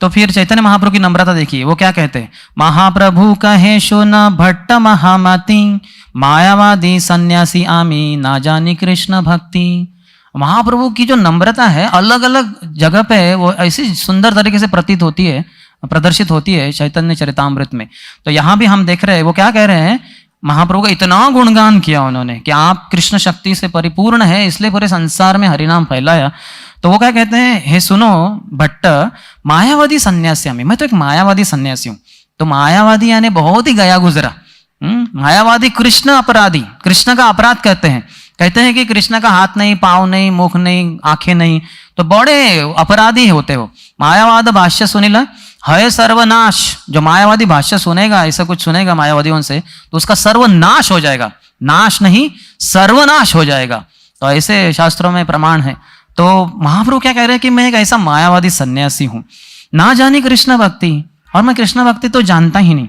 तो फिर चैतन्य महाप्रभु की नम्रता देखिए, वो क्या कहते हैं, महाप्रभु कहे सुन भट्ट महामती, मायावादी सन्यासी आमी ना जानी कृष्ण भक्ति। महाप्रभु की जो नम्रता है अलग अलग जगह पे वो ऐसी सुंदर तरीके से प्रतीत होती है, प्रदर्शित होती है चैतन्य चरितामृत में। तो यहाँ भी हम देख रहे हैं वो क्या कह रहे हैं, महाप्रभु का इतना गुणगान किया उन्होंने कि आप कृष्ण शक्ति से परिपूर्ण है, इसलिए पूरे संसार में हरिनाम फैलाया। तो वो क्या कहते हैं, हे सुनो भट्ट, मायावादी सन्यासी में, मैं तो एक मायावादी सन्यासी हूं। तो मायावादी यानी बहुत ही गया गुजरा, मायावादी कृष्ण अपराधी, कृष्ण का अपराध कहते हैं कि कृष्ण का हाथ नहीं, पाँव नहीं, मुख नहीं, आंखें नहीं, तो बड़े अपराधी होते हो। मायावाद भाष्य सुनिला है सर्वनाश, जो मायावादी भाष्य सुनेगा, ऐसा कुछ सुनेगा मायावादियों से, तो उसका सर्वनाश हो जाएगा, नाश नहीं सर्वनाश हो जाएगा। तो ऐसे शास्त्रों में प्रमाण है। तो महाप्रभु क्या कह रहे हैं कि मैं एक ऐसा मायावादी सन्यासी हूं, ना जानी कृष्ण भक्ति, और मैं कृष्ण भक्ति तो जानता ही नहीं।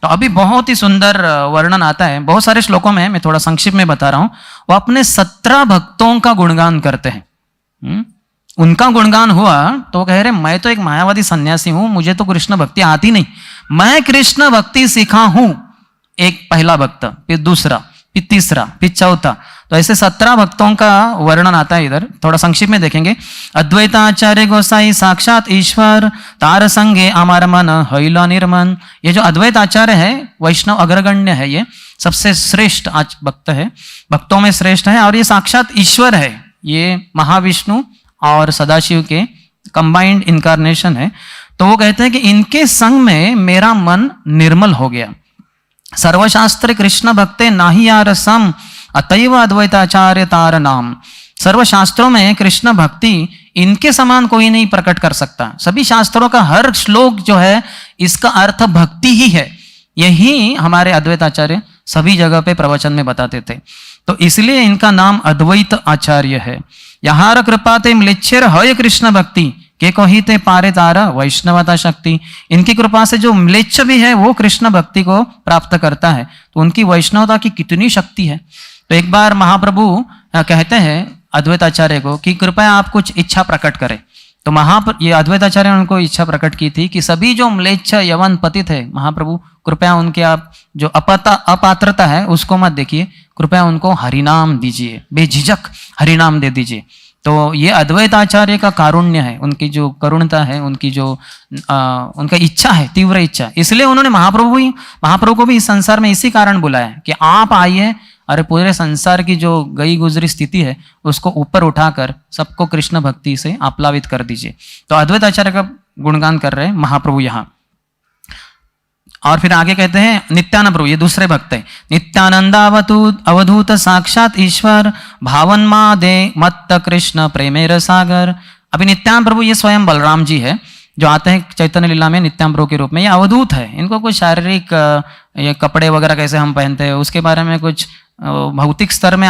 तो अभी बहुत ही सुंदर वर्णन आता है बहुत सारे श्लोकों में, मैं थोड़ा संक्षिप्त में बता रहा हूं। वो अपने 17 भक्तों का गुणगान करते हैं। उनका गुणगान हुआ तो कह रहे मैं तो एक मायावादी सन्यासी हूं, मुझे तो कृष्ण भक्ति आती नहीं, मैं कृष्ण भक्ति सीखा हूं। एक पहला भक्त, फिर दूसरा, फिर तीसरा, फिर चौथा। तो ऐसे 17 भक्तों का वर्णन आता है इधर, थोड़ा संक्षिप्त में देखेंगे। अद्वैताचार्य गोसाई साक्षात ईश्वर, तार संगे अमर मन हैला निर्मन। ये जो अद्वैत आचार्य है वैष्णव अग्रगण्य है, ये सबसे श्रेष्ठ आज भक्त है, भक्तों में श्रेष्ठ है, और ये साक्षात ईश्वर है, ये महाविष्णु और सदाशिव के कंबाइंड इनकारनेशन है। तो वो कहते हैं कि इनके संग में मेरा मन निर्मल हो गया। सर्वशास्त्र कृष्ण भक्ते नाही यार सम, अतैव अद्वैताचार्य तार नाम। सर्वशास्त्रों में कृष्ण भक्ति इनके समान कोई नहीं प्रकट कर सकता। सभी शास्त्रों का हर श्लोक जो है इसका अर्थ भक्ति ही है। यही हमारे अद्वैताचार्य सभी जगह पे प्रवचन में बताते थे। तो इसलिए इनका नाम अद्वैत आचार्य है। यहार कृपा ते म्लेच्छर हय कृष्ण भक्ति, के कहिते पारे तारा वैष्णवता शक्ति। इनकी कृपा से जो म्लेच्छ भी है वो कृष्ण भक्ति को प्राप्त करता है, तो उनकी वैष्णवता की कितनी शक्ति है। तो एक बार महाप्रभु कहते हैं अद्वैताचार्य को कि कृपया आप कुछ इच्छा प्रकट करें। तो ये अद्वैताचार्य ने उनको इच्छा प्रकट की थी कि सभी जो म्लेच्छ यवन पतित है, महाप्रभु कृपया उनके आप जो अपात्रता है उसको मत देखिए, कृपया उनको हरिनाम दीजिए, बेझिझक हरिनाम दे दीजिए। तो ये अद्वैत आचार्य का कारुण्य है, उनकी जो करुणता है, उनकी जो उनका इच्छा है, तीव्र इच्छा, इसलिए उन्होंने महाप्रभु को भी इस संसार में इसी कारण बुलाया कि आप आइए, अरे पूरे संसार की जो गई गुजरी स्थिति है उसको ऊपर उठाकर सबको कृष्ण भक्ति से आप्लावित कर दीजिए। तो अद्वैत आचार्य का गुणगान कर रहे हैं महाप्रभु यहाँ। और फिर आगे कहते हैं नित्यानंद प्रभु, ये दूसरे भक्त है। नित्यानंदावधूत अवधूत साक्षात ईश्वर, भावन्मा दे मत्त कृष्ण प्रेमेर सागर। अभी नित्यानंद प्रभु ये स्वयं बलराम जी है जो आते हैं चैतन्य लीला में नित्यानंद प्रभु के रूप में। ये अवधूत है, इनको कुछ शारीरिक ये कपड़े वगैरह कैसे हम पहनते हैं उसके बारे में कुछ भौतिक स्तर में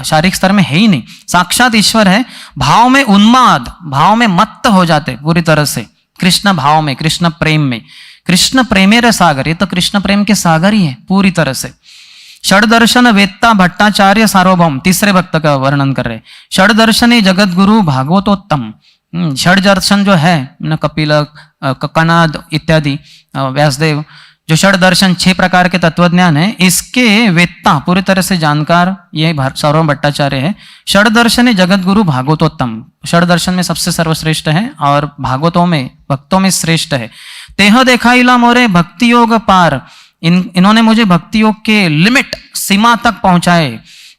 शारीरिक स्तर में है ही नहीं। साक्षात ईश्वर है, भाव में उन्माद, भाव में मत्त हो जाते पूरी तरह से, कृष्ण भाव में, कृष्ण प्रेम में। कृष्ण प्रेमेर सागर, ये तो कृष्ण प्रेम के सागर ही है पूरी तरह से। षड दर्शन वेत्ता भट्टाचार्य सार्वभौम, तीसरे भक्त का वर्णन कर रहे। षड दर्शन जगत गुरु भागवतोत्तम। षड दर्शन जो है न, कपिल, कणाद इत्यादि, व्यासदेव, जो षड दर्शन 6 प्रकार के तत्वज्ञान है, इसके वेत्ता पूरी तरह से जानकार ये सार्वभौम भट्टाचार्य है। षड दर्शन जगत गुरु भागवतोत्तम, षड दर्शन में सबसे सर्वश्रेष्ठ है और भागवतों में, भक्तों में श्रेष्ठ है। तेह देखाइला मोरे भक्ति योग पार, इन्होंने मुझे भक्ति योग के लिमिट, सीमा तक पहुंचाए।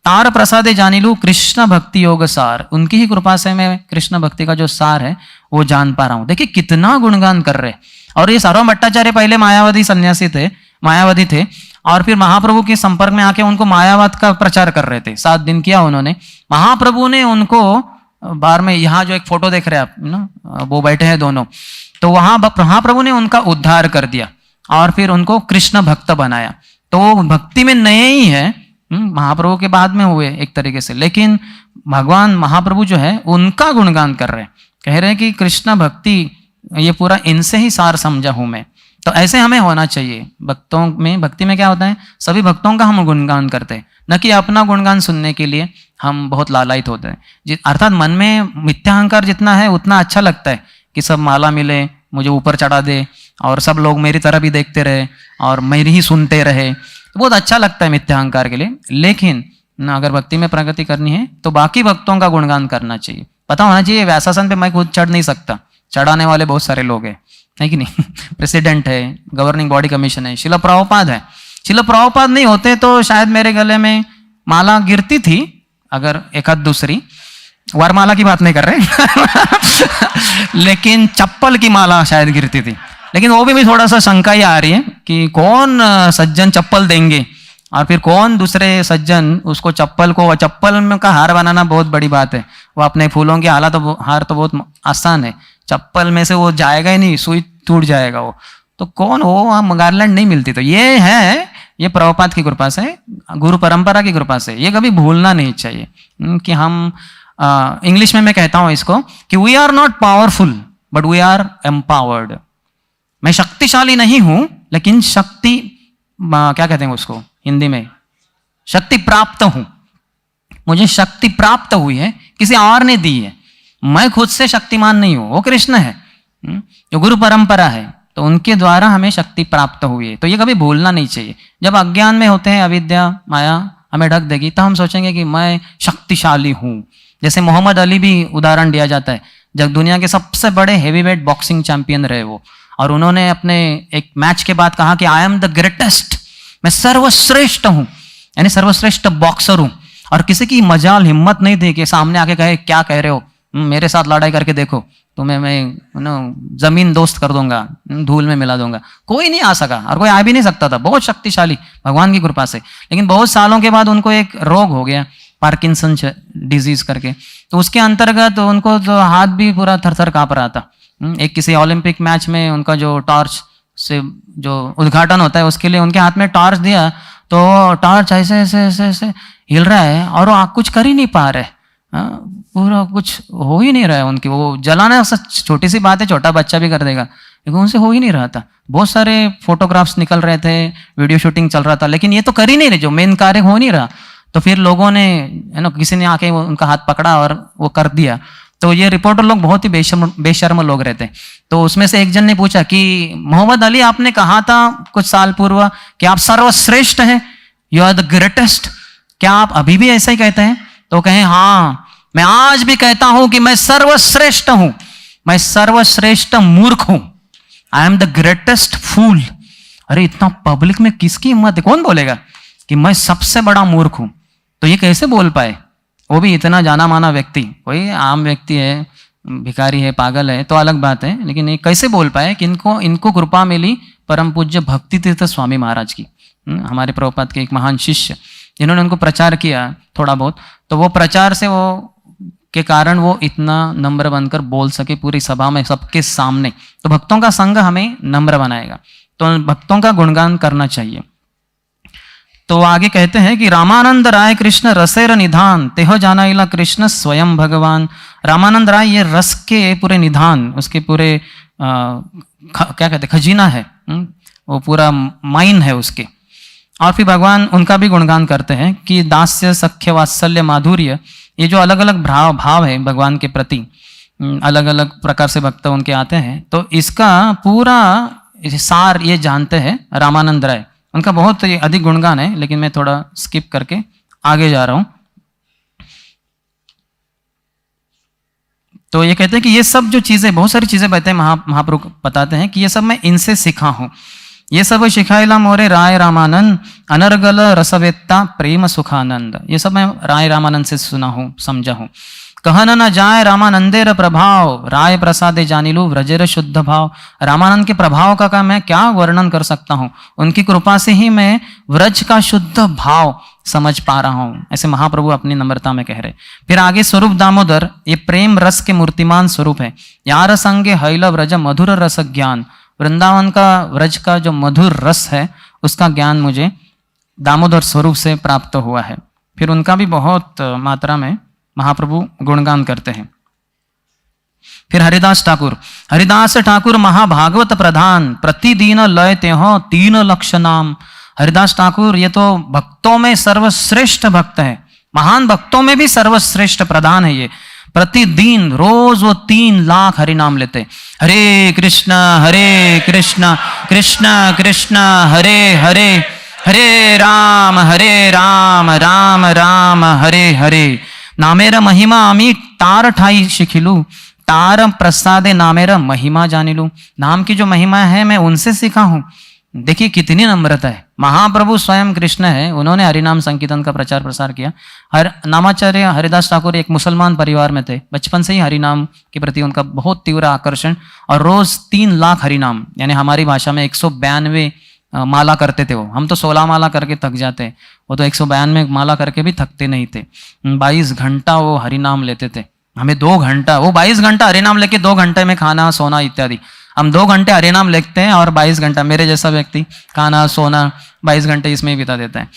तार प्रसादे जानिलू कृष्ण भक्ति योग सार, उनकी ही कृपा से मैं कृष्ण भक्ति का जो सार है वो जान पा रहा हूं। देखिए कितना गुणगान कर रहे। और ये सार्वभौम भट्टाचार्य पहले मायावादी सन्यासी थे, मायावादी थे, और फिर महाप्रभु के संपर्क में आके उनको मायावाद का प्रचार कर रहे थे। 7 दिन किया उन्होंने। महाप्रभु ने उनको बार में, यहाँ जो एक फोटो देख रहे हैं आप ना, वो बैठे हैं दोनों, तो वहां महाप्रभु ने उनका उद्धार कर दिया और फिर उनको कृष्ण भक्त बनाया। तो भक्ति में नए ही है, महाप्रभु के बाद में हुए एक तरीके से, लेकिन भगवान महाप्रभु जो है उनका गुणगान कर रहे हैं, कह रहे हैं कि कृष्ण भक्ति ये पूरा इनसे ही सार समझा हूं मैं। तो ऐसे हमें होना चाहिए भक्तों में। भक्ति में क्या होता है, सभी भक्तों का हम गुणगान करते हैं, न कि अपना गुणगान सुनने के लिए हम बहुत लालायित होते हैं। अर्थात मन में मिथ्याहंकार जितना है उतना अच्छा लगता है कि सब माला मिले, मुझे ऊपर चढ़ा दे और सब लोग मेरी तरह भी देखते रहे और मेरी ही सुनते रहे, बहुत अच्छा लगता है मिथ्याहंकार के लिए। लेकिन ना, अगर भक्ति में प्रगति करनी है तो बाकी भक्तों का गुणगान करना चाहिए। पता होना चाहिए व्यासासन पे मैं खुद चढ़ नहीं सकता, चढ़ाने वाले बहुत सारे लोग हैं, है कि नहीं। प्रेसिडेंट है, गवर्निंग बॉडी कमीशन है, शिला प्रभुपाद है। शिला प्रभुपाद नहीं होते तो शायद मेरे गले में माला गिरती थी, अगर एक आध दूसरी, वरमाला की बात नहीं कर रहे लेकिन चप्पल की माला शायद गिरती थी। लेकिन वो भी थोड़ा सा शंका ही आ रही है कि कौन सज्जन चप्पल देंगे और फिर कौन दूसरे सज्जन उसको चप्पल में का हार बनाना बहुत बड़ी बात है। वो अपने फूलों की हार तो बहुत आसान है, चप्पल में से वो जाएगा ही नहीं, सुई टूट जाएगा वो। तो कौन वो, वहां गारलैंड नहीं मिलती। तो ये है, ये प्रभुपाद की कृपा से, गुरु परंपरा की कृपा से, ये कभी भूलना नहीं चाहिए कि हम इंग्लिश में मैं कहता हूं इसको कि we are not powerful but we are empowered. मैं शक्तिशाली नहीं हूं लेकिन शक्ति, क्या कहते हैं उसको हिंदी में, शक्ति प्राप्त हूं। मुझे शक्ति प्राप्त हुई है, किसी और ने दी है, मैं खुद से शक्तिमान नहीं हूं, वो कृष्ण है जो गुरु परंपरा है, तो उनके द्वारा हमें शक्ति प्राप्त हुई है। तो ये कभी भूलना नहीं चाहिए। जब अज्ञान में होते हैं, अविद्या माया हमें ढक देगी, तो हम सोचेंगे कि मैं शक्तिशाली हूँ। जैसे मोहम्मद अली भी उदाहरण दिया जाता है, जब दुनिया के सबसे बड़े हेवीवेट बॉक्सिंग चैंपियन रहे वो, और उन्होंने अपने एक मैच के बाद कहा कि आई एम द ग्रेटेस्ट, मैं सर्वश्रेष्ठ हूँ, यानी सर्वश्रेष्ठ बॉक्सर हूँ। और किसी की मजाल हिम्मत नहीं थी कि सामने आके कहे क्या कह रहे हो, मेरे साथ लड़ाई करके देखो, तुम्हें मैं जमीन दोस्त कर दूंगा, धूल में मिला दूंगा। कोई नहीं आ सका और कोई आ भी नहीं सकता था, बहुत शक्तिशाली भगवान की कृपा से। लेकिन बहुत सालों के बाद उनको एक रोग हो गया, पार्किंसन डिजीज करके, तो उसके अंतर्गत उनको तो हाथ भी पूरा थर-थर कांप रहा था। एक किसी ओलंपिक मैच में उनका जो टॉर्च से जो उद्घाटन होता है उसके लिए उनके हाथ में टॉर्च दिया, तो टॉर्च ऐसे ऐसे ऐसे ऐसे हिल रहा है और वो कुछ कर ही नहीं पा रहे, पूरा कुछ हो ही नहीं रहा है उनकी। वो जलाना छोटी सी बात है, छोटा बच्चा भी कर देगा, लेकिन उनसे हो ही नहीं रहा था। बहुत सारे फोटोग्राफ्स निकल रहे थे, वीडियो शूटिंग चल रहा था, लेकिन ये तो कर ही नहीं रहे, जो मेन कार्य हो नहीं रहा। तो फिर लोगों ने किसी ने आके उनका हाथ पकड़ा और वो कर दिया। तो ये रिपोर्टर लोग बहुत ही बेशर्म लोग रहते हैं। तो उसमें से एक जन ने पूछा कि मोहम्मद अली, आपने कहा था कुछ साल पूर्व कि आप सर्वश्रेष्ठ हैं, यू आर द ग्रेटेस्ट, क्या आप अभी भी ऐसा ही कहते हैं? तो कहें हाँ, मैं आज भी कहता हूं कि मैं सर्वश्रेष्ठ हूं, मैं सर्वश्रेष्ठ मूर्ख हूं, आई एम द ग्रेटेस्ट फूल। अरे इतना पब्लिक में किसकी हिम्मत है, कौन बोलेगा कि मैं सबसे बड़ा मूर्ख हूं? तो ये कैसे बोल पाए, वो भी इतना जाना माना व्यक्ति? कोई आम व्यक्ति है, भिखारी है, पागल है तो अलग बात है, लेकिन ये कैसे बोल पाए कि इनको कृपा मिली परम पूज्य भक्ति तीर्थ स्वामी महाराज की, हमारे प्रभुपाद के एक महान शिष्य, जिन्होंने उनको प्रचार किया थोड़ा बहुत। तो वो प्रचार से वो के कारण वो इतना नम्र बनकर बोल सके पूरी सभा में सबके सामने। तो भक्तों का संग हमें नम्र बनाएगा, तो भक्तों का गुणगान करना चाहिए। तो आगे कहते हैं कि रामानंद राय कृष्ण रसेर निधान, तेह जानाइला कृष्ण स्वयं भगवान। रामानंद राय ये रस के पूरे निधान, उसके पूरे क्या कहते खजीना है, वो पूरा माइन है उसके। और फिर भगवान उनका भी गुणगान करते हैं कि दास्य सख्य वात्सल्य माधुर्य, ये जो अलग अलग भाव है भगवान के प्रति, अलग अलग प्रकार से भक्त उनके आते हैं, तो इसका पूरा सार ये जानते हैं रामानंद राय। उनका बहुत अधिक गुणगान है, लेकिन मैं थोड़ा स्किप करके आगे जा रहा हूं। तो ये कहते हैं कि ये सब जो चीजें, बहुत सारी चीजें बताते हैं महाप्रभु बताते हैं कि ये सब मैं इनसे सीखा हूं। ये सब शिखाइला मोरे राय रामानंद, अनर्गल रसवेत्ता प्रेम सुखानंद। ये सब मैं राय रामानंद से सुना हूं, समझा हूं। कहन न जाए रामानंदेर प्रभाव, राय प्रसादे जानिलू व्रजेर शुद्ध भाव। रामानंद के प्रभाव का मैं क्या वर्णन कर सकता हूं, उनकी कृपा से ही मैं व्रज का शुद्ध भाव समझ पा रहा हूं, ऐसे महाप्रभु अपनी नम्रता में कह रहे। फिर आगे स्वरूप दामोदर, ये प्रेम रस के मूर्तिमान स्वरूप है। यार संगे हैल व्रज मधुर रस ज्ञान। वृंदावन का व्रज का जो मधुर रस है उसका ज्ञान मुझे दामोदर स्वरूप से प्राप्त हुआ है। फिर उनका भी बहुत मात्रा में महाप्रभु गुणगान करते हैं। फिर हरिदास ठाकुर, हरिदास ठाकुर महाभागवत प्रधान, प्रतिदिन लय तेह 3 लक्ष नाम। हरिदास ठाकुर ये तो भक्तों में सर्वश्रेष्ठ भक्त है, महान भक्तों में भी सर्वश्रेष्ठ प्रधान है। ये प्रतिदिन रोज वो 3 लाख हरिनाम लेते। हरे कृष्ण कृष्ण कृष्ण हरे हरे, हरे राम राम राम हरे हरे। नामेर महिमा आम्ही तार ठाई शिखिलू, तार प्रसादे नामेर महिमा जानिलू। नाम की जो महिमा है मैं उनसे सीखा हूं। देखिए कितनी नम्रता है। महाप्रभु स्वयं कृष्ण है, उन्होंने हरिनाम संकीर्तन का प्रचार प्रसार किया। नामाचार्य हरिदास ठाकुर एक मुसलमान परिवार में थे, बचपन से ही हरिनाम के प्रति उनका बहुत तीव्र आकर्षण, और रोज 3 लाख हरिनाम, यानी हमारी भाषा में 192 माला करते थे वो। हम तो 16 माला करके थक जाते, वो तो 192 माला करके भी थकते नहीं थे। 22 घंटा वो हरिनाम लेते थे। हमें 2 घंटा, वो 22 घंटा हरिनाम लेके 2 घंटे में खाना सोना इत्यादि। हम 2 घंटे हरिनाम लिखते हैं और 22 घंटा, मेरे जैसा व्यक्ति खाना सोना 22 घंटे इसमें ही बिता देता है।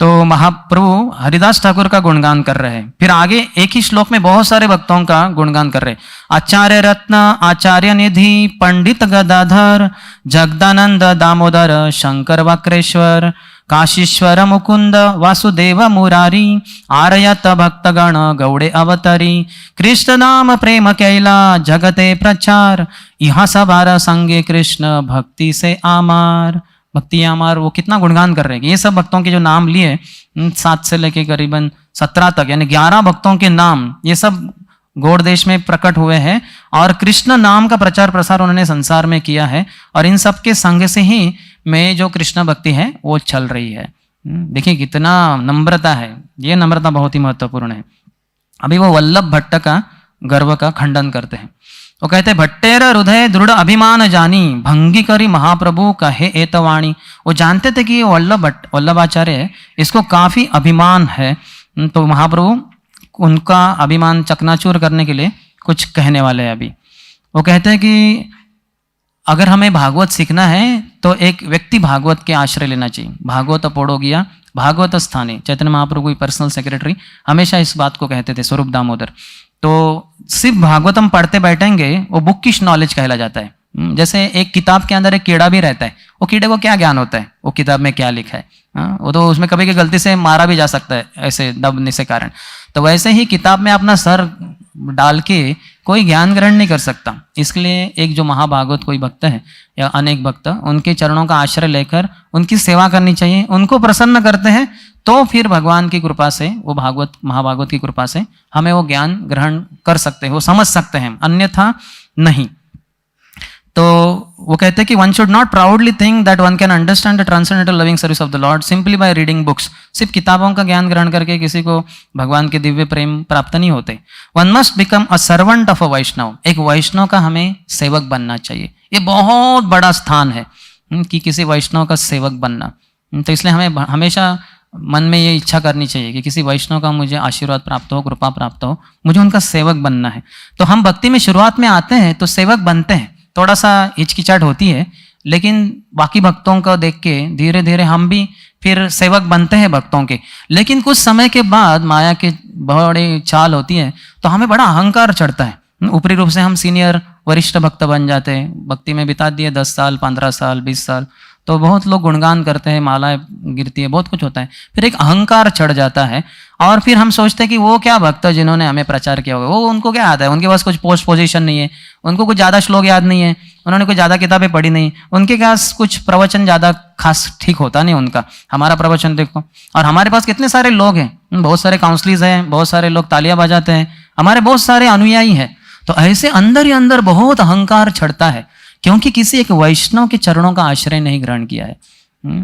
तो महाप्रभु हरिदास ठाकुर का गुणगान कर रहे हैं। फिर आगे एक ही श्लोक में बहुत सारे भक्तों का गुणगान कर रहे हैं। आचार्य रत्न, आचार्य निधि, पंडित गदाधर, जगदानंद दामोदर, शंकर वक्रेश्वर, काशीश्वर मुकुंद, वासुदेव मुरारी, आरयत भक्तगण गौड़े अवतरी। कृष्ण नाम प्रेम कैला जगते प्रचार, यहाँ सवार संगे कृष्ण भक्ति से आमार। भक्ति यामार वो कितना गुणगान कर रहे हैं। ये सब भक्तों के जो नाम लिए 7 से लेके करीबन 17 तक, यानी 11 भक्तों के नाम ये सब गौड़ देश में प्रकट हुए हैं और कृष्ण नाम का प्रचार प्रसार उन्होंने संसार में किया है। और इन सब के संग से ही में जो कृष्ण भक्ति है वो चल रही है। देखिए कितना नम्रता है, ये नम्रता बहुत ही महत्वपूर्ण है। अभी वो वल्लभ भट्ट का गर्व का खंडन करते हैं। वो कहते हैं भट्टेर हृदय दृढ़ अभिमान जानी भंगी करी महाप्रभु कहे एतवाणी। वो जानते थे कि वल्लभाचार्य है, इसको काफी अभिमान है, तो महाप्रभु उनका अभिमान चकनाचूर करने के लिए कुछ कहने वाले हैं। अभी वो कहते हैं कि अगर हमें भागवत सीखना है तो एक व्यक्ति भागवत के आश्रय लेना चाहिए। भागवत पढ़ो गया भागवत स्थाने, चैतन्य महाप्रभु की पर्सनल सेक्रेटरी हमेशा इस बात को कहते थे, स्वरूप दामोदर। तो सिर्फ भागवतम पढ़ते बैठेंगे वो बुकिश नॉलेज कहला जाता है। जैसे एक किताब के अंदर एक कीड़ा भी रहता है, वो कीड़े को क्या ज्ञान होता है वो किताब में क्या लिखा है, वो तो उसमें कभी गलती से मारा भी जा सकता है ऐसे दबने से कारण। तो वैसे ही किताब में अपना सर डाल के कोई ज्ञान ग्रहण नहीं कर सकता। इसलिए एक जो महाभागवत कोई भक्त है या अनेक भक्त, उनके चरणों का आश्रय लेकर उनकी सेवा करनी चाहिए। उनको प्रसन्न करते हैं तो फिर भगवान की कृपा से, वो भागवत महाभागवत की कृपा से हमें वो ज्ञान ग्रहण कर सकते हैं, वो समझ सकते हैं, अन्यथा नहीं। तो वो कहते हैं कि one should not proudly think that one can understand the transcendental loving service of the Lord simply by reading books. सिर्फ किताबों का ज्ञान ग्रहण करके किसी को भगवान के दिव्य प्रेम प्राप्त नहीं होते। One must become a servant of a Vaishnava. एक वैष्णव का हमें सेवक बनना चाहिए। ये बहुत बड़ा स्थान है कि किसी वैष्णव का सेवक बनना। तो इसलिए हमें हमेशा मन में ये इच्छा करनी चाहिए कि किसी वैष्णव का मुझे आशीर्वाद प्राप्त हो, कृपा प्राप्त हो, मुझे उनका सेवक बनना है। तो हम भक्ति में शुरुआत में आते हैं तो सेवक बनते हैं, थोड़ा सा हिचकिचाहट होती है, लेकिन बाकी भक्तों को देख के धीरे धीरे हम भी फिर सेवक बनते हैं भक्तों के। लेकिन कुछ समय के बाद माया की बड़ी चाल होती है तो हमें बड़ा अहंकार चढ़ता है। ऊपरी रूप से हम सीनियर वरिष्ठ भक्त बन जाते हैं, भक्ति में बिता दिए 10 साल 15 साल 20 साल, तो बहुत लोग गुणगान करते हैं, मालाएं गिरती है, बहुत कुछ होता है। फिर एक अहंकार चढ़ जाता है और फिर हम सोचते हैं कि वो क्या भक्त जिन्होंने हमें प्रचार किया होगा, वो उनको क्या आता है, उनके पास कुछ पोस्ट पोजीशन नहीं है, उनको कुछ ज़्यादा श्लोक याद नहीं है, उन्होंने कुछ ज़्यादा किताबें पढ़ी नहीं, उनके पास कुछ प्रवचन ज़्यादा खास ठीक होता नहीं उनका। हमारा प्रवचन देखो, और हमारे पास कितने सारे लोग हैं, बहुत सारे काउंसलिस हैं, बहुत सारे लोग तालियां बजाते हैं, हमारे बहुत सारे अनुयायी हैं। तो ऐसे अंदर ही अंदर बहुत अहंकार चढ़ता है, क्योंकि किसी एक वैष्णव के चरणों का आश्रय नहीं ग्रहण किया है,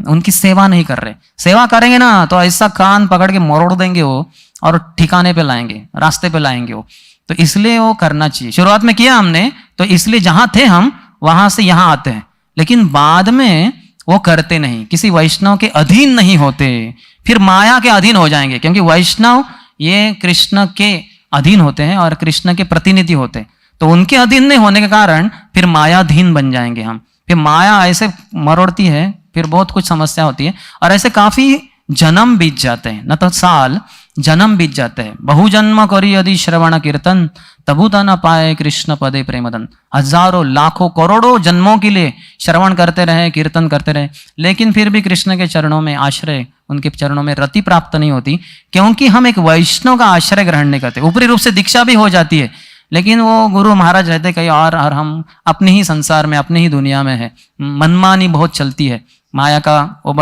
उनकी सेवा नहीं कर रहे। सेवा करेंगे ना तो ऐसा कान पकड़ के मरोड़ देंगे वो और ठिकाने पे लाएंगे, रास्ते पे लाएंगे वो। तो इसलिए वो करना चाहिए। शुरुआत में किया हमने तो इसलिए जहां थे हम वहां से यहां आते हैं, लेकिन बाद में वो करते नहीं, किसी वैष्णव के अधीन नहीं होते, फिर माया के अधीन हो जाएंगे। क्योंकि वैष्णव ये कृष्ण के अधीन होते हैं और कृष्ण के प्रतिनिधि होते हैं, तो उनके अधीन नहीं होने के कारण फिर मायाधीन बन जाएंगे हम। फिर माया ऐसे मरोड़ती है, फिर बहुत कुछ समस्या होती है, और ऐसे काफी जन्म बीत जाते हैं, न तो साल, जन्म बीत जाते हैं। बहुजन्म करी यदि श्रवण कीर्तन तबु त न पाए कृष्ण पदे प्रेमदन। हजारों लाखों करोड़ों जन्मों के लिए श्रवण करते रहे, कीर्तन करते रहे, लेकिन फिर भी कृष्ण के चरणों में आश्रय, उनके चरणों में रति प्राप्त नहीं होती, क्योंकि हम एक वैष्णव का आश्रय ग्रहण नहीं करते। ऊपरी रूप से दीक्षा भी हो जाती है, लेकिन वो गुरु महाराज रहते कहीं और हम अपने ही संसार में, अपने ही दुनिया में है। मनमानी बहुत चलती है माया का। वो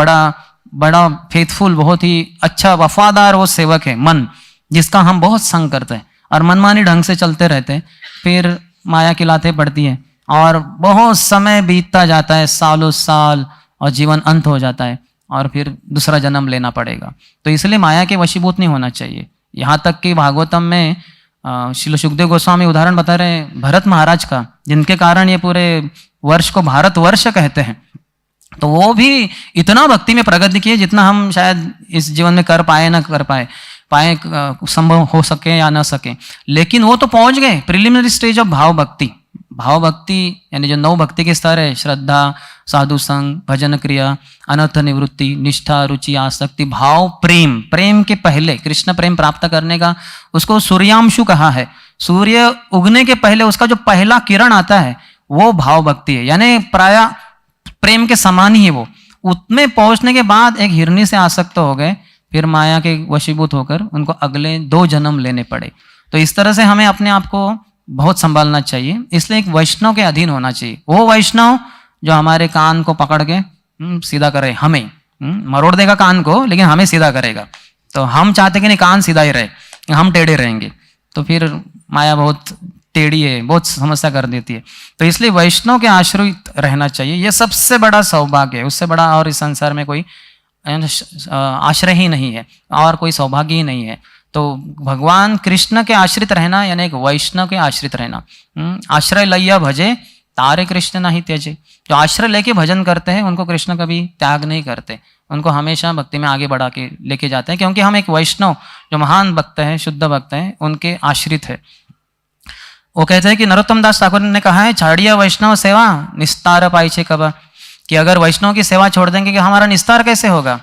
बड़ा फेथफुल, बहुत ही अच्छा वफादार वो सेवक है मन, जिसका हम बहुत संग करते हैं, और मनमानी ढंग से चलते रहते हैं, फिर माया की लातें पड़ती है और बहुत समय बीतता जाता है, सालों साल, और जीवन अंत हो जाता है और फिर दूसरा जन्म लेना पड़ेगा। तो इसलिए माया के वशीभूत नहीं होना चाहिए। यहाँ तक कि भागवतम में श्रील सुखदेव गोस्वामी उदाहरण बता रहे हैं भरत महाराज का, जिनके कारण ये पूरे वर्ष को भारत वर्ष कहते हैं। तो वो भी इतना भक्ति में प्रगति की है जितना हम शायद इस जीवन में कर पाए ना कर पाए संभव हो सके या ना सके, लेकिन वो तो पहुंच गए प्रिलिमिनरी स्टेज ऑफ भाव भक्ति। भाव भक्ति यानी जो 9 भक्ति के स्तर है, श्रद्धा, साधु संग, भजन क्रिया, अनर्थ निवृत्ति, निष्ठा, रुचि, आसक्ति, भाव, प्रेम। प्रेम के पहले कृष्ण प्रेम प्राप्त करने का उसको सूर्यांशु कहा है। सूर्य उगने के पहले उसका जो पहला किरण आता है वो भाव भक्ति है, यानी प्राय प्रेम के समान ही है वो। उसमें पहुंचने के बाद एक हिरनी से आसक्त हो गए, फिर माया के वशीभूत होकर उनको अगले 2 जन्म लेने पड़े। तो इस तरह से हमें अपने आप को बहुत संभालना चाहिए। इसलिए एक वैष्णव के अधीन होना चाहिए। वो वैष्णव जो हमारे कान को पकड़ के सीधा करे हमें, मरोड़ देगा कान को लेकिन हमें सीधा करेगा। तो हम चाहते कि नहीं कान सीधा ही रहे, हम टेढ़े रहेंगे, तो फिर माया बहुत टेढ़ी है, बहुत समस्या कर देती है। तो इसलिए वैष्णव के आश्रित रहना चाहिए, ये सबसे बड़ा सौभाग्य है। उससे बड़ा और इस संसार में कोई आश्रय ही नहीं है और कोई सौभाग्य ही नहीं है। तो भगवान कृष्ण के आश्रित रहना यानी एक वैष्णव के आश्रित रहना। आश्रय लैया भजे तारे कृष्ण नहीं त्यजे। जो आश्रय लेके भजन करते हैं उनको कृष्ण कभी त्याग नहीं करते, उनको हमेशा भक्ति में आगे बढ़ा के लेके जाते हैं, क्योंकि हम एक वैष्णव जो महान भक्त है, शुद्ध भक्त है, उनके आश्रित है। वो कहते हैं कि नरोत्तम दास ठाकुर ने कहा है, छाड़िया वैष्णव सेवा निस्तार पाई छे कबा, कि अगर वैष्णव की सेवा छोड़ देंगे कि हमारा निस्तार कैसे होगा,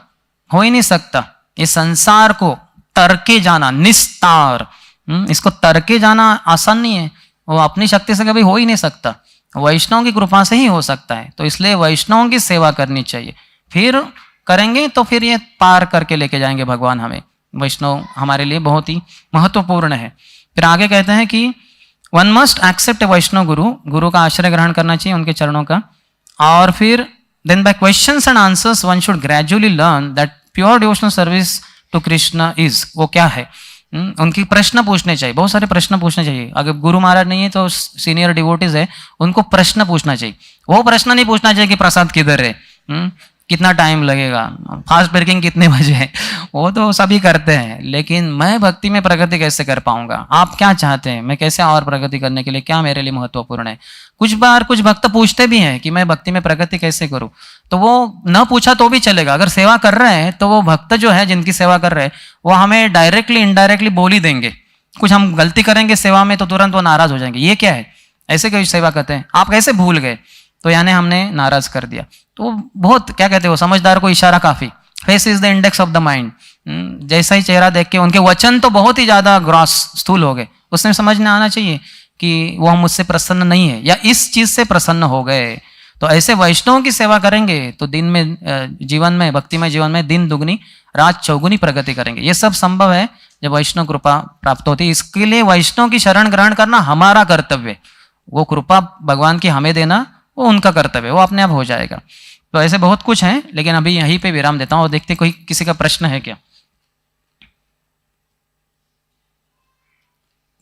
हो ही नहीं सकता। इस संसार को तरके जाना निस्तार, इसको तरके जाना आसान नहीं है, वो अपनी शक्ति से कभी हो ही नहीं सकता, वैष्णव की कृपा से ही हो सकता है। तो इसलिए वैष्णवों की सेवा करनी चाहिए, फिर करेंगे तो फिर ये पार करके लेके जाएंगे भगवान हमें। वैष्णव हमारे लिए बहुत ही महत्वपूर्ण है। फिर आगे कहते हैं कि वन मस्ट एक्सेप्ट ए वैष्णव गुरु, गुरु का आश्रय ग्रहण करना चाहिए, उनके चरणों का। और फिर then by questions and answers one should gradually learn that pure devotional service to Krishna is, वो क्या है। उनकी प्रश्न पूछने चाहिए, बहुत सारे प्रश्न पूछने चाहिए। अगर गुरु महाराज नहीं है तो सीनियर डिवोटीज है, उनको प्रश्न पूछना चाहिए। वो प्रश्न नहीं पूछना चाहिए कि प्रसाद किधर है, कितना टाइम लगेगा, फास्ट ब्रेकिंग कितने बजे है, वो तो सभी करते हैं। लेकिन मैं भक्ति में प्रगति कैसे कर पाऊंगा, आप क्या चाहते हैं, मैं कैसे और प्रगति करने के लिए क्या मेरे लिए महत्वपूर्ण है। कुछ बार कुछ भक्त पूछते भी हैं कि मैं भक्ति में प्रगति कैसे करूं, तो वो न पूछा तो भी चलेगा। अगर सेवा कर रहे हैं तो वो भक्त जो है जिनकी सेवा कर रहे हैं वो हमें डायरेक्टली इनडायरेक्टली बोल ही देंगे। कुछ हम गलती करेंगे सेवा में तो तुरंत वो नाराज हो जाएंगे, ये क्या है, ऐसे कोई सेवा करते हैं, आप कैसे भूल गए, तो यानी हमने नाराज कर दिया। तो बहुत क्या कहते हो, समझदार को इशारा काफी, face is the index of the mind. जैसा ही चेहरा देख के उनके वचन तो बहुत ही ज्यादा ग्रॉस स्थूल हो गए, उसमें समझना आना चाहिए कि वो हम मुझसे प्रसन्न नहीं है या इस चीज से प्रसन्न हो गए। तो ऐसे वैष्णवों की सेवा करेंगे तो दिन में जीवन में भक्तिमय जीवन में दिन दुगनी रात चौगुनी प्रगति करेंगे। ये सब संभव है जब वैष्णव कृपा प्राप्त होती है। इसके लिए वैष्णव की शरण ग्रहण करना हमारा कर्तव्य, वो कृपा भगवान की हमें देना वो उनका कर्तव्य, वो अपने आप हो जाएगा। तो ऐसे बहुत कुछ है, लेकिन अभी यहीं पे विराम देता हूँ और देखते कोई किसी का प्रश्न है क्या,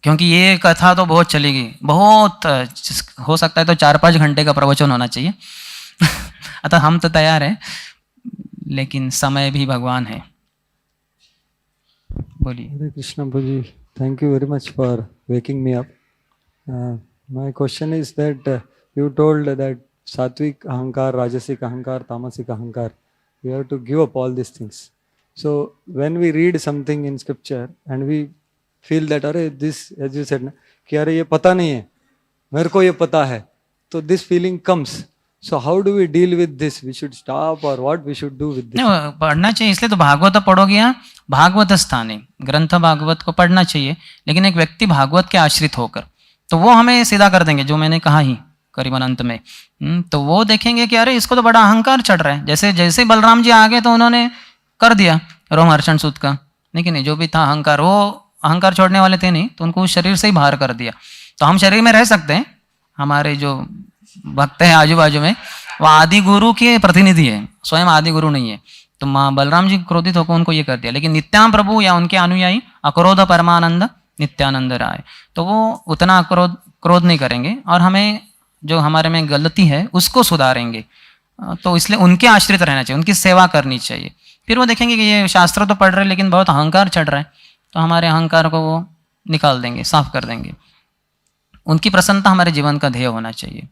क्योंकि ये कथा तो बहुत चलेगी, बहुत हो सकता है तो 4-5 घंटे का प्रवचन होना चाहिए। अतः हम तो तैयार हैं, लेकिन समय भी भगवान है। बोलिए। Hare Krishna ji, thank you very much for waking me up. My question is that you told that sattvic ahankar, rajasic ahankar, tamasic ahankar, we have to give up all these things. So when we read something in scripture and we feel that अरे this, as you said, कि अरे ये पता नहीं है, मेरे को ये पता है, तो this feeling comes. So how do we deal with this? We should stop or what we should do with this? नहीं, पढ़ना चाहिए, इसलिए तो भागवत पढ़ोगे यहाँ, भागवत स्थाने ग्रंथ भागवत को पढ़ना चाहिए, लेकिन एक व्यक्ति भागवत के आश्रित होकर, तो वो हमें सीधा कर देंगे, जो मैंने कहा ही करीबन अंत में। तो वो देखेंगे कि अरे इसको तो बड़ा अहंकार चढ़ रहा है, जैसे जैसे बलराम जी आ गए तो उन्होंने कर दिया रोमहर्षण सूत का, लेकिन नहीं, जो भी था अहंकार, वो अहंकार छोड़ने वाले थे नहीं, तो उनको उस शरीर से ही बाहर कर दिया। तो हम शरीर में रह सकते हैं, हमारे जो भक्त है आजू बाजू में वो आदि गुरु के प्रतिनिधि है, स्वयं आदि गुरु नहीं है। तो माँ बलराम जी क्रोधित होकर उनको ये कर दिया, लेकिन नित्याम प्रभु या उनके अनुयायी अक्रोध परमानंद नित्यानंद राय, तो वो उतना क्रोध नहीं करेंगे और हमें जो हमारे में गलती है उसको सुधारेंगे। तो इसलिए उनके आश्रित रहना चाहिए, उनकी सेवा करनी चाहिए। फिर वो देखेंगे कि ये शास्त्र तो पढ़ रहे हैं लेकिन बहुत अहंकार चढ़ रहा है, तो हमारे अहंकार को वो निकाल देंगे, साफ कर देंगे। उनकी प्रसन्नता हमारे जीवन का ध्येय होना चाहिए।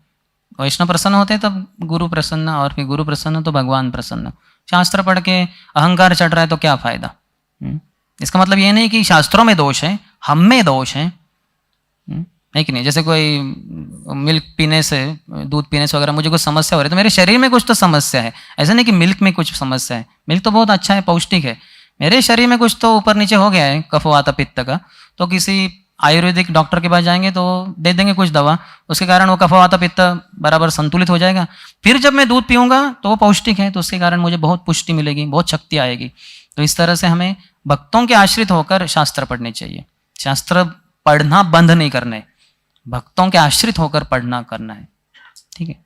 वैष्णव प्रसन्न होते हैं तब गुरु प्रसन्न, और फिर गुरु प्रसन्न तो भगवान प्रसन्न। शास्त्र पढ़ के अहंकार चढ़ रहा है तो क्या फायदा। इसका मतलब ये नहीं कि शास्त्रों में दोष है, हम में दोष है, है कि नहीं। जैसे कोई मिल्क पीने से, दूध पीने से वगैरह मुझे कुछ समस्या हो रही है, तो मेरे शरीर में कुछ तो समस्या है। ऐसा नहीं कि मिल्क में कुछ समस्या है, मिल्क तो बहुत अच्छा है, पौष्टिक है, मेरे शरीर में कुछ तो ऊपर नीचे हो गया है कफ वात पित्त का, तो किसी आयुर्वेदिक डॉक्टर के पास जाएंगे तो दे देंगे कुछ दवा, उसके कारण वो कफ वात पित्त बराबर संतुलित हो जाएगा। फिर जब मैं दूध पीऊँगा तो वो पौष्टिक है, तो उसके कारण मुझे बहुत पुष्टि मिलेगी, बहुत शक्ति आएगी। तो इस तरह से हमें भक्तों के आश्रित होकर शास्त्र पढ़ने चाहिए। शास्त्र पढ़ना बंद नहीं करना है, भक्तों के आश्रित होकर पढ़ना करना है। ठीक है,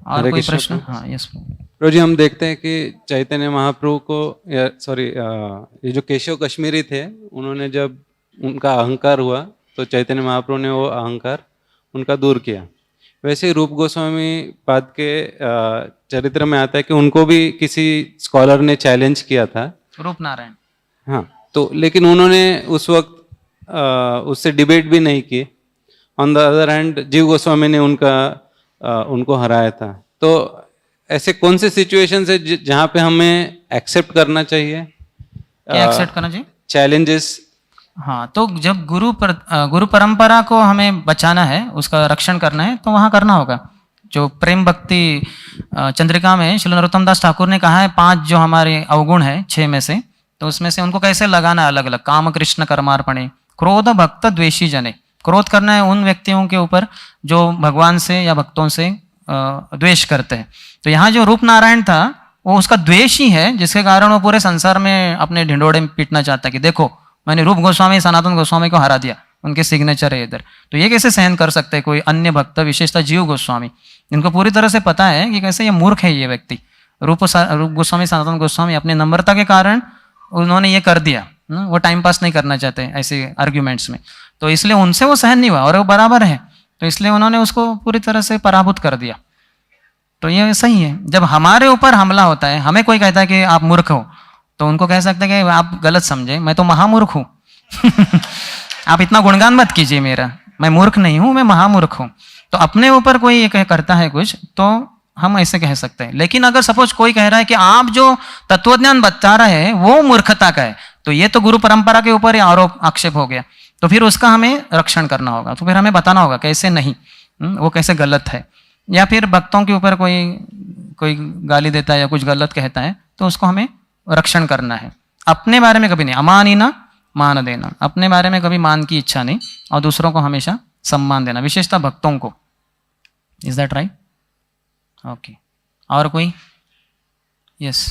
और कोई प्रश्न? हाँ, यस। प्रभु जी, हम देखते हैं कि चैतन्य महाप्रभु को ये जो केशव कश्मीरी थे, उन्होंने जब उनका अहंकार हुआ तो चैतन्य महाप्रभु ने वो अहंकार उनका दूर किया। वैसे ही रूप गोस्वामी पाद के चरित्र में आता है कि उनको भी किसी स्कॉलर ने चैलेंज किया था, रूप नारायण। हाँ, तो लेकिन उन्होंने उस वक्त उससे डिबेट भी नहीं की। ऑन द अदर हैंड जीव गोस्वामी ने उनको हराया था। तो ऐसे कौन से सिचुएशंस है जहाँ पे हमें एक्सेप्ट करना चाहिए? क्या एक्सेप्ट करना चाहिए? चैलेंजेस। हाँ, तो जब गुरु परंपरा को हमें बचाना है, उसका रक्षण करना है, तो वहाँ करना होगा। जो प्रेम भक्ति चंद्रिका में श्री नरोत्तम दास ठाकुर ने कहा है 5 जो हमारे अवगुण है 6 में से, तो उसमें से उनको कैसे लगाना है अलग अलग। काम कृष्ण कर्मार्पणे, क्रोध भक्त द्वेषी जने। क्रोध करना है उन व्यक्तियों के ऊपर जो भगवान से या भक्तों से द्वेष करते हैं। तो यहाँ जो रूप नारायण था वो उसका द्वेष ही है, जिसके कारण वो पूरे संसार में अपने ढिंडोरे में पीटना चाहता है कि देखो मैंने रूप गोस्वामी सनातन गोस्वामी को हरा दिया, उनके सिग्नेचर है इधर। तो ये कैसे सहन कर सकते हैं कोई अन्य भक्त, विशेषतः जीव गोस्वामी, इनको पूरी तरह से पता है कि कैसे ये मूर्ख है ये व्यक्ति। रूप गोस्वामी सनातन गोस्वामी अपनी नम्रता के कारण उन्होंने ये कर दिया। वो टाइम पास नहीं करना चाहते ऐसे आर्ग्यूमेंट्स में, तो इसलिए उनसे वो सहन नहीं हुआ और वो बराबर है, तो इसलिए उन्होंने उसको पूरी तरह से पराभूत कर दिया। तो ये सही है। जब हमारे ऊपर हमला होता है, हमें कोई कहता है कि आप मूर्ख हो, तो उनको कह सकते हैं कि आप गलत समझे, मैं तो महामूर्ख हूँ। आप इतना गुणगान मत कीजिए मेरा, मैं मूर्ख नहीं हूँ, मैं महामूर्ख हूँ। तो अपने ऊपर कोई ये करता है कुछ, तो हम ऐसे कह सकते हैं। लेकिन अगर सपोज कोई कह रहा है कि आप जो तत्वज्ञान बता रहे हैं वो मूर्खता का है, तो ये तो गुरु परंपरा के ऊपर ही आरोप आक्षेप हो गया। तो फिर उसका हमें रक्षण करना होगा, तो फिर हमें बताना होगा कैसे नहीं, वो कैसे गलत है। या फिर भक्तों के ऊपर कोई गाली देता है या कुछ गलत कहता है, तो उसको हमें रक्षण करना है। अपने बारे में कभी नहीं, अमानी ना मान देना, अपने बारे में कभी मान की इच्छा नहीं, और दूसरों को हमेशा सम्मान देना, विशेषतः भक्तों को। Is that right? ओके, और कोई? यस,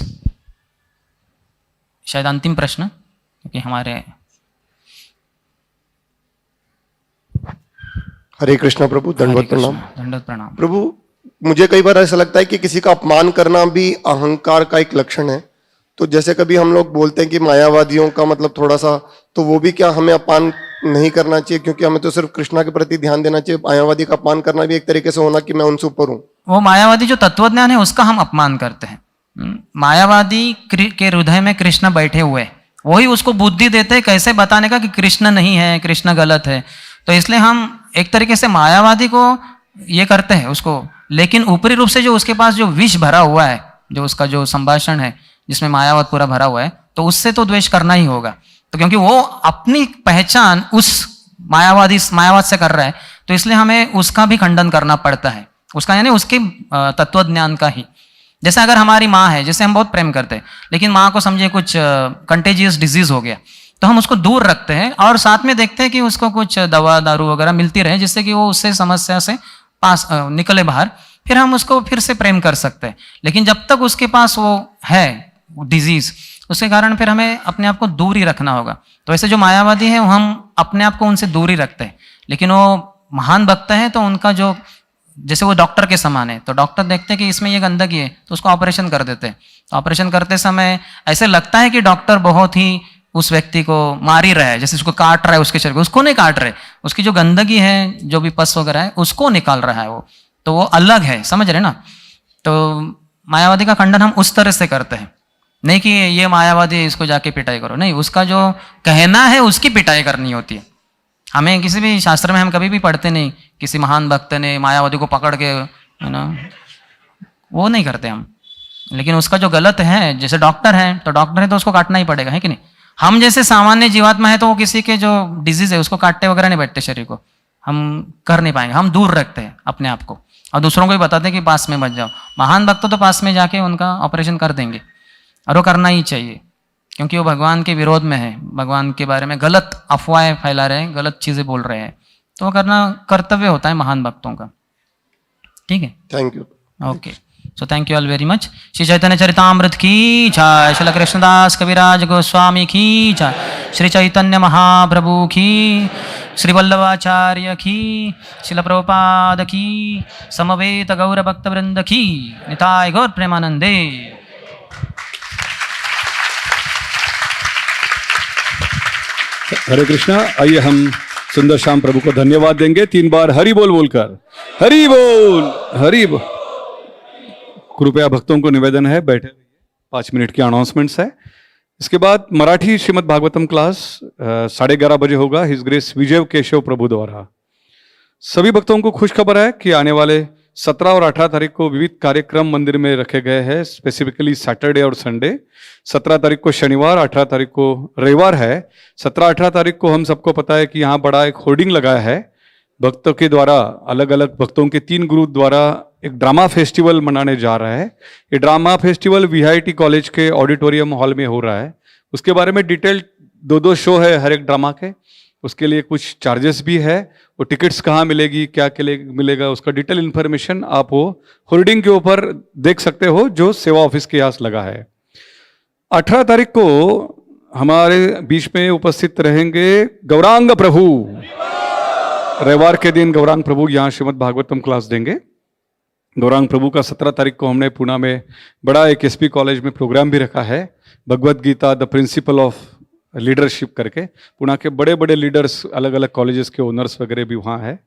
शायद अंतिम प्रश्न, क्योंकि हमारे। हरे कृष्णा प्रभु, दंडवत प्रणाम। दंडवत प्रणाम प्रभु। मुझे कई बार ऐसा लगता है कि किसी का अपमान करना भी अहंकार का एक लक्षण है। तो जैसे कभी हम लोग बोलते हैं कि मायावादियों का मतलब थोड़ा सा, तो वो भी क्या हमें अपमान नहीं करना चाहिए? क्योंकि हमें तो सिर्फ कृष्णा के प्रति ध्यान देना चाहिए। मायावादी का अपमान करना भी एक तरीके से होना कि मैं उनसे ऊपर हूँ। वो मायावादी जो तत्वज्ञान है उसका हम अपमान करते हैं। मायावादी के हृदय में कृष्ण बैठे हुए, वही उसको बुद्धि देते हैं कैसे बताने का कि कृष्ण नहीं है, कृष्ण गलत है। तो इसलिए हम एक तरीके से मायावादी को ये करते हैं उसको, लेकिन ऊपरी रूप से जो उसके पास जो विष भरा हुआ है, जो उसका जो संभाषण है जिसमें मायावाद पूरा भरा हुआ है, तो उससे तो द्वेष करना ही होगा। तो क्योंकि वो अपनी पहचान उस मायावाद से कर रहा है, तो इसलिए हमें उसका भी खंडन करना पड़ता है, उसका यानी उसके तत्वज्ञान का ही। जैसे अगर हमारी माँ है, जिसे हम बहुत प्रेम करते हैं, लेकिन माँ को समझे कुछ कंटेजियस डिजीज हो गया, तो हम उसको दूर रखते हैं और साथ में देखते हैं कि उसको कुछ दवा दारू वगैरह मिलती रहे, जिससे कि वो उससे समस्या से पास निकले बाहर, फिर हम उसको फिर से प्रेम कर सकते हैं। लेकिन जब तक उसके पास वो है डिजीज, उसके कारण फिर हमें अपने आप को दूर ही रखना होगा। तो ऐसे जो मायावादी है, हम अपने आप को उनसे दूर ही रखते हैं। लेकिन वो महान भक्त है, तो उनका जो, जैसे वो डॉक्टर के समान है, तो डॉक्टर देखते हैं कि इसमें ये गंदगी है, तो उसको ऑपरेशन कर देते हैं। तो ऑपरेशन करते समय ऐसे लगता है कि डॉक्टर बहुत ही उस व्यक्ति को मार ही रहा है, जैसे उसको काट रहा है उसके शरीर को, उसको नहीं काट रहे, उसकी जो गंदगी है, जो भी पस वगैरह है, उसको निकाल रहा है वो, तो वो अलग है, समझ रहे ना। तो मायावादी का खंडन हम उस तरह से करते हैं, नहीं कि ये मायावादी इसको जाके पिटाई करो, नहीं, उसका जो कहना है उसकी पिटाई करनी होती है। हमें किसी भी शास्त्र में हम कभी भी पढ़ते नहीं किसी महान भक्त ने मायावादी को पकड़ के, है ना, वो नहीं करते हम। लेकिन उसका जो गलत है, जैसे डॉक्टर है, तो डॉक्टर है तो उसको काटना ही पड़ेगा, है कि नहीं। हम जैसे सामान्य जीवात्मा है, तो वो किसी के जो डिजीज है उसको काटते वगैरह नहीं बैठते, शरीर को हम कर नहीं पाएंगे, हम दूर रखते हैं अपने आप को, और दूसरों को भी बताते हैं कि पास में मत जाओ। महान भक्त तो पास में जाके उनका ऑपरेशन कर देंगे, और वो करना ही चाहिए, क्योंकि वो भगवान के विरोध में है, भगवान के बारे में गलत अफवाहें फैला रहे हैं, गलत चीजें बोल रहे हैं, तो वो करना कर्तव्य होता है महान भक्तों का। ठीक है, thank you. Okay, so thank you all very much. Shri Chaitanya Charitamrita की जय, श्री कृष्णदास कविराज गोस्वामी की जय, श्री चैतन्य महाप्रभु की श्री वल्लभाचार्य की, शिल प्रभुपाद की, समवेत गौर भक्त वृंद की, निताय गौर प्रेमानंदे। हरे कृष्णा। आइए हम सुंदर श्याम प्रभु को धन्यवाद देंगे 3 बार हरि बोल बोलकर। हरि बोल, हरि बोल। कृपया भक्तों को निवेदन है बैठे 5 मिनट की अनाउंसमेंट्स है। इसके बाद मराठी श्रीमद् भागवतम क्लास 11:30 बजे होगा हिज ग्रेस विजय केशव प्रभु द्वारा। सभी भक्तों को खुश खबर है कि आने वाले 17 और 18 तारीख को विविध कार्यक्रम मंदिर में रखे गए हैं, स्पेसिफिकली सैटरडे और संडे। 17 तारीख को शनिवार, 18 तारीख को रविवार है। 17-18 तारीख को हम सबको पता है कि यहाँ बड़ा एक होर्डिंग लगाया है भक्तों के द्वारा, अलग अलग भक्तों के 3 ग्रुप द्वारा एक ड्रामा फेस्टिवल मनाने जा रहा है। ये ड्रामा फेस्टिवल VIT कॉलेज के ऑडिटोरियम हॉल में हो रहा है। उसके बारे में डिटेल 2-2 शो है हर एक ड्रामा के, उसके लिए कुछ चार्जेस भी है। वो टिकट्स कहाँ मिलेगी, क्या मिलेगा, उसका डिटेल इन्फॉर्मेशन आप वो होर्डिंग के ऊपर देख सकते हो जो सेवा ऑफिस के पास लगा है। 18 तारीख को हमारे बीच में उपस्थित रहेंगे गौरांग प्रभु। रविवार के दिन गौरांग प्रभु यहाँ श्रीमद् भागवतम क्लास देंगे। गौरांग प्रभु का 17 तारीख को हमने पुणे में बड़ा एक SP कॉलेज में प्रोग्राम भी रखा है, Bhagavad Gita the principle of leadership करके। पुणे के बड़े बड़े लीडर्स, अलग अलग कॉलेजेस के ओनर्स वगैरह भी वहाँ है।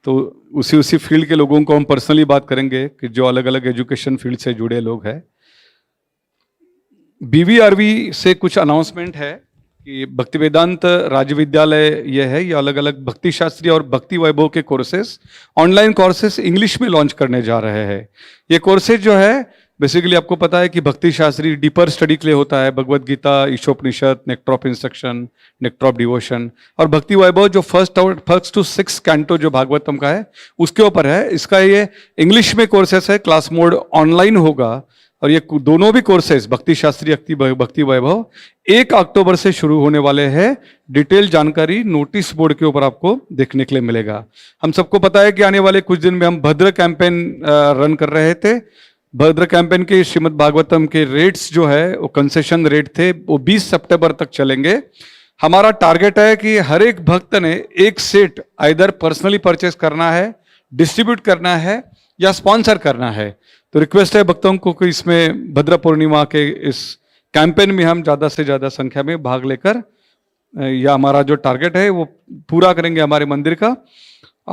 तो उसी फील्ड के लोगों को हम पर्सनली बात करेंगे कि जो अलग अलग एजुकेशन फील्ड से जुड़े लोग हैं। BVRV से कुछ अनाउंसमेंट है कि भक्ति वेदांत राज्य विद्यालय ये है, ये अलग अलग भक्ति शास्त्री और भक्ति वैभव के कोर्सेस, ऑनलाइन कोर्सेस इंग्लिश में लॉन्च करने जा रहे हैं। ये कोर्सेज जो है बेसिकली आपको पता है कि भक्ति शास्त्री डीपर स्टडी के लिए होता है, Bhagavad Gita, Ishopanishad, nectar of instruction, nectar of devotion, और भक्ति वैभव जो फर्स्ट टू 6 कैंटो जो भागवतम का है उसके ऊपर है। इसका ये इंग्लिश में कोर्सेस है, क्लास मोड ऑनलाइन होगा। और ये दोनों भी कोर्सेज भक्ति शास्त्री भक्ति वैभव 1 अक्टूबर से शुरू होने वाले हैं। डिटेल जानकारी नोटिस बोर्ड के ऊपर आपको देखने के लिए मिलेगा। हम सबको पता है कि आने वाले कुछ दिन में हम भद्र कैंपेन रन कर रहे थे। भद्र कैंपेन के श्रीमद् भागवतम के रेट्स जो है वो कंसेशन रेट थे, वो 20 सितंबर तक चलेंगे। हमारा टारगेट है कि हर एक भक्त ने एक सेट आइदर पर्सनली परचेस करना है, डिस्ट्रीब्यूट करना है या स्पॉन्सर करना है। तो रिक्वेस्ट है भक्तों को कि इसमें भद्र पूर्णिमा के इस कैंपेन में हम ज़्यादा से ज़्यादा संख्या में भाग लेकर या हमारा जो टारगेट है वो पूरा करेंगे हमारे मंदिर का।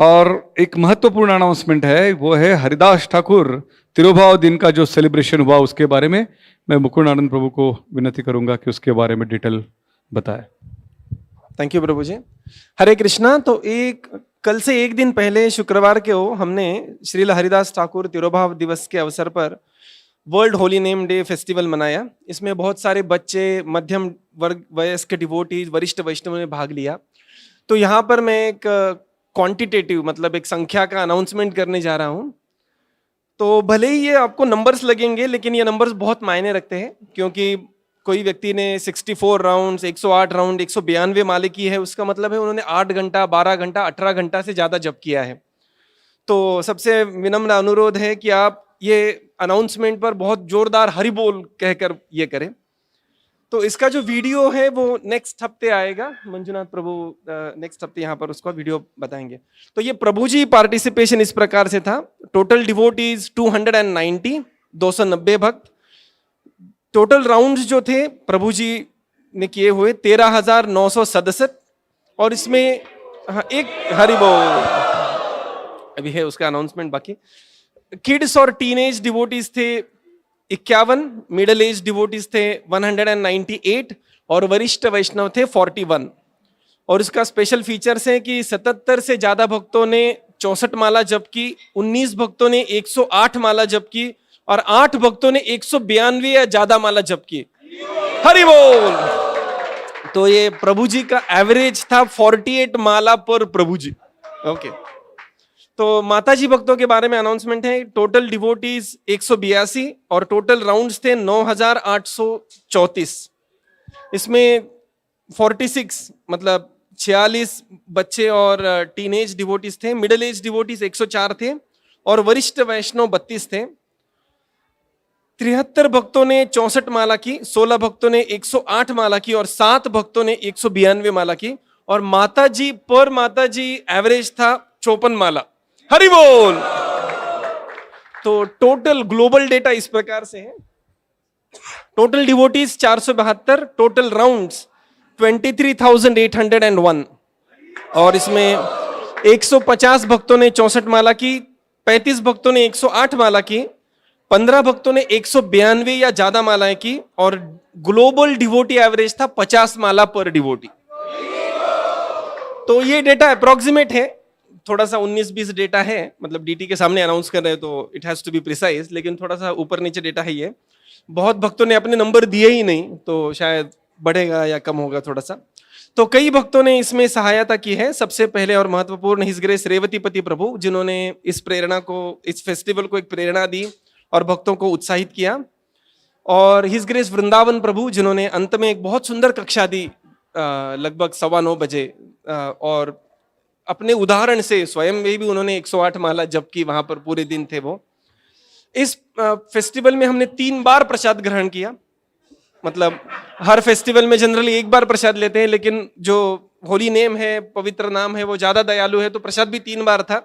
और एक महत्वपूर्ण अनाउंसमेंट है, वो है हरिदास ठाकुर तिरुभाव दिन का जो सेलिब्रेशन हुआ उसके बारे में मैं मुकुंद आनंद प्रभु को विनती करूंगा कि उसके बारे में डिटेल बताए। थैंक यू प्रभु जी। हरे कृष्णा। तो कल से 1 दिन पहले शुक्रवार को हमने श्रील हरिदास ठाकुर तिरुभाव दिवस के अवसर पर world holy name day festival मनाया। इसमें बहुत सारे बच्चे, मध्यम वर्ग, वयस्क डिवोटीज, वरिष्ठ वैष्णव ने भाग लिया। तो यहाँ पर मैं एक क्वांटिटेटिव मतलब एक संख्या का अनाउंसमेंट करने जा रहा हूँ। तो भले ही ये आपको नंबर्स लगेंगे, लेकिन ये नंबर्स बहुत मायने रखते हैं, क्योंकि कोई व्यक्ति ने 64 राउंड्स, 108 राउंड, 192 माले की है, उसका मतलब है उन्होंने 8 घंटा, 12 घंटा, 18 घंटा से ज़्यादा जप किया है। तो सबसे विनम्र अनुरोध है कि आप ये अनाउंसमेंट पर बहुत जोरदार हरि बोल कहकर ये करें। तो इसका जो वीडियो है वो नेक्स्ट हफ्ते आएगा। मंजुनाथ प्रभु नेक्स्ट हफ्ते यहाँ पर उसका वीडियो बताएंगे। तो ये प्रभु जी पार्टिसिपेशन इस प्रकार से था। टोटल डिवोटीज 290, 290 भक्त। टोटल राउंड्स जो थे प्रभु जी ने किए हुए 13,967। और इसमें एक हरि बोल अभी है, उसका अनाउंसमेंट बाकी। किड्स और टीनेज डिवोटीज थे 51, मिडिल एज डिवोटीज थे 198 और वरिष्ठ वैष्णव थे 41। और इसका स्पेशल फीचर्स है कि 77 से ज्यादा भक्तों ने 64 माला जप की, 19 भक्तों ने 108 माला जप की और 8 भक्तों ने 192 या ज्यादा माला जप की। हरि बोल। तो ये प्रभु जी का एवरेज था 48 माला पर प्रभु जी। ओके। तो माताजी भक्तों के बारे में अनाउंसमेंट है। टोटल डिवोटीज 182 और टोटल राउंड्स थे 9,834। इसमें 46 मतलब 46 बच्चे और टीनेज डिवोटीज थे। मिडिल एज डिवोटीज 104 थे और वरिष्ठ वैष्णव 32 थे। 73 भक्तों ने 64 माला की, 16 भक्तों ने 108 माला की और 7 भक्तों ने 192 माला की। और माता जी एवरेज था 54 माला। हरि बोल। तो टोटल ग्लोबल डेटा इस प्रकार से है, टोटल डिवोटीज 472, टोटल राउंड्स 23,801, और इसमें 150 भक्तों ने 64 माला की, 35 भक्तों ने 108 माला की, 15 भक्तों ने 192 या ज्यादा मालाएं की, और ग्लोबल डिवोटी एवरेज था 50 माला पर डिवोटी। तो ये डेटा अप्रोक्सीमेट है, थोड़ा सा 19-20 डेटा है, मतलब डीटी के सामने अनाउंस कर रहे हैं तो it has to be precise, लेकिन थोड़ा सा ऊपर नीचे डेटा है ये। बहुत भक्तों ने अपने नंबर दिए ही नहीं, तो शायद बढ़ेगा या कम होगा थोड़ा सा। तो कई भक्तों ने इसमें सहायता की है। सबसे पहले और महत्वपूर्ण हिज ग्रेस रेवतीपति प्रभु, जिन्होंने इस प्रेरणा को, इस फेस्टिवल को एक प्रेरणा दी और भक्तों को उत्साहित किया। और हिज ग्रेस वृंदावन प्रभु, जिन्होंने अंत में एक बहुत सुंदर कक्षा दी लगभग 9:15 बजे, और अपने उदाहरण से स्वयं में भी उन्होंने 108 माला जप की, वहां पर पूरे दिन थे वो। इस फेस्टिवल में हमने 3 बार प्रसाद ग्रहण किया। मतलब हर फेस्टिवल में जनरली एक बार प्रसाद लेते हैं, लेकिन जो होली नेम है, पवित्र नाम है, वो ज्यादा दयालु है, तो प्रसाद भी 3 बार था।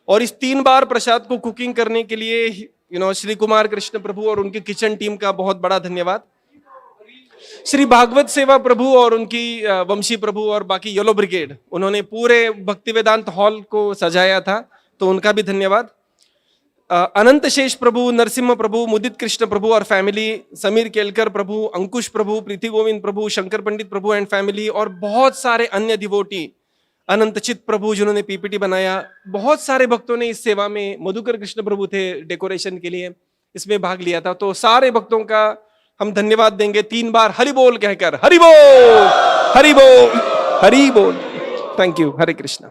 और इस 3 बार प्रसाद को कुकिंग करने के लिए श्री कुमार कृष्ण प्रभु और उनकी किचन टीम का बहुत बड़ा धन्यवाद। श्री भागवत सेवा प्रभु और उनकी वंशी प्रभु और बाकी येलो ब्रिगेड, उन्होंने पूरे भक्ति वेदांत हॉल को सजाया था, तो उनका भी धन्यवाद। अनंत शेष प्रभु, नरसिम्हा प्रभु, मुदित कृष्ण प्रभु और family, Sameer Kelkar Prabhu, Ankush Prabhu, Preeti Govind Prabhu, Shankar Pandit Prabhu and family, और बहुत सारे अन्य डिवोटी, अनंत चित प्रभु जिन्होंने पीपीटी बनाया। बहुत सारे भक्तों ने इस सेवा में, मधुकर कृष्ण प्रभु थे डेकोरेशन के लिए, इसमें भाग लिया था। तो सारे भक्तों का हम धन्यवाद देंगे 3 बार हरि बोल कहकर। हरि बोल, हरि बोल, हरि बोल। Thank you. हरे कृष्णा।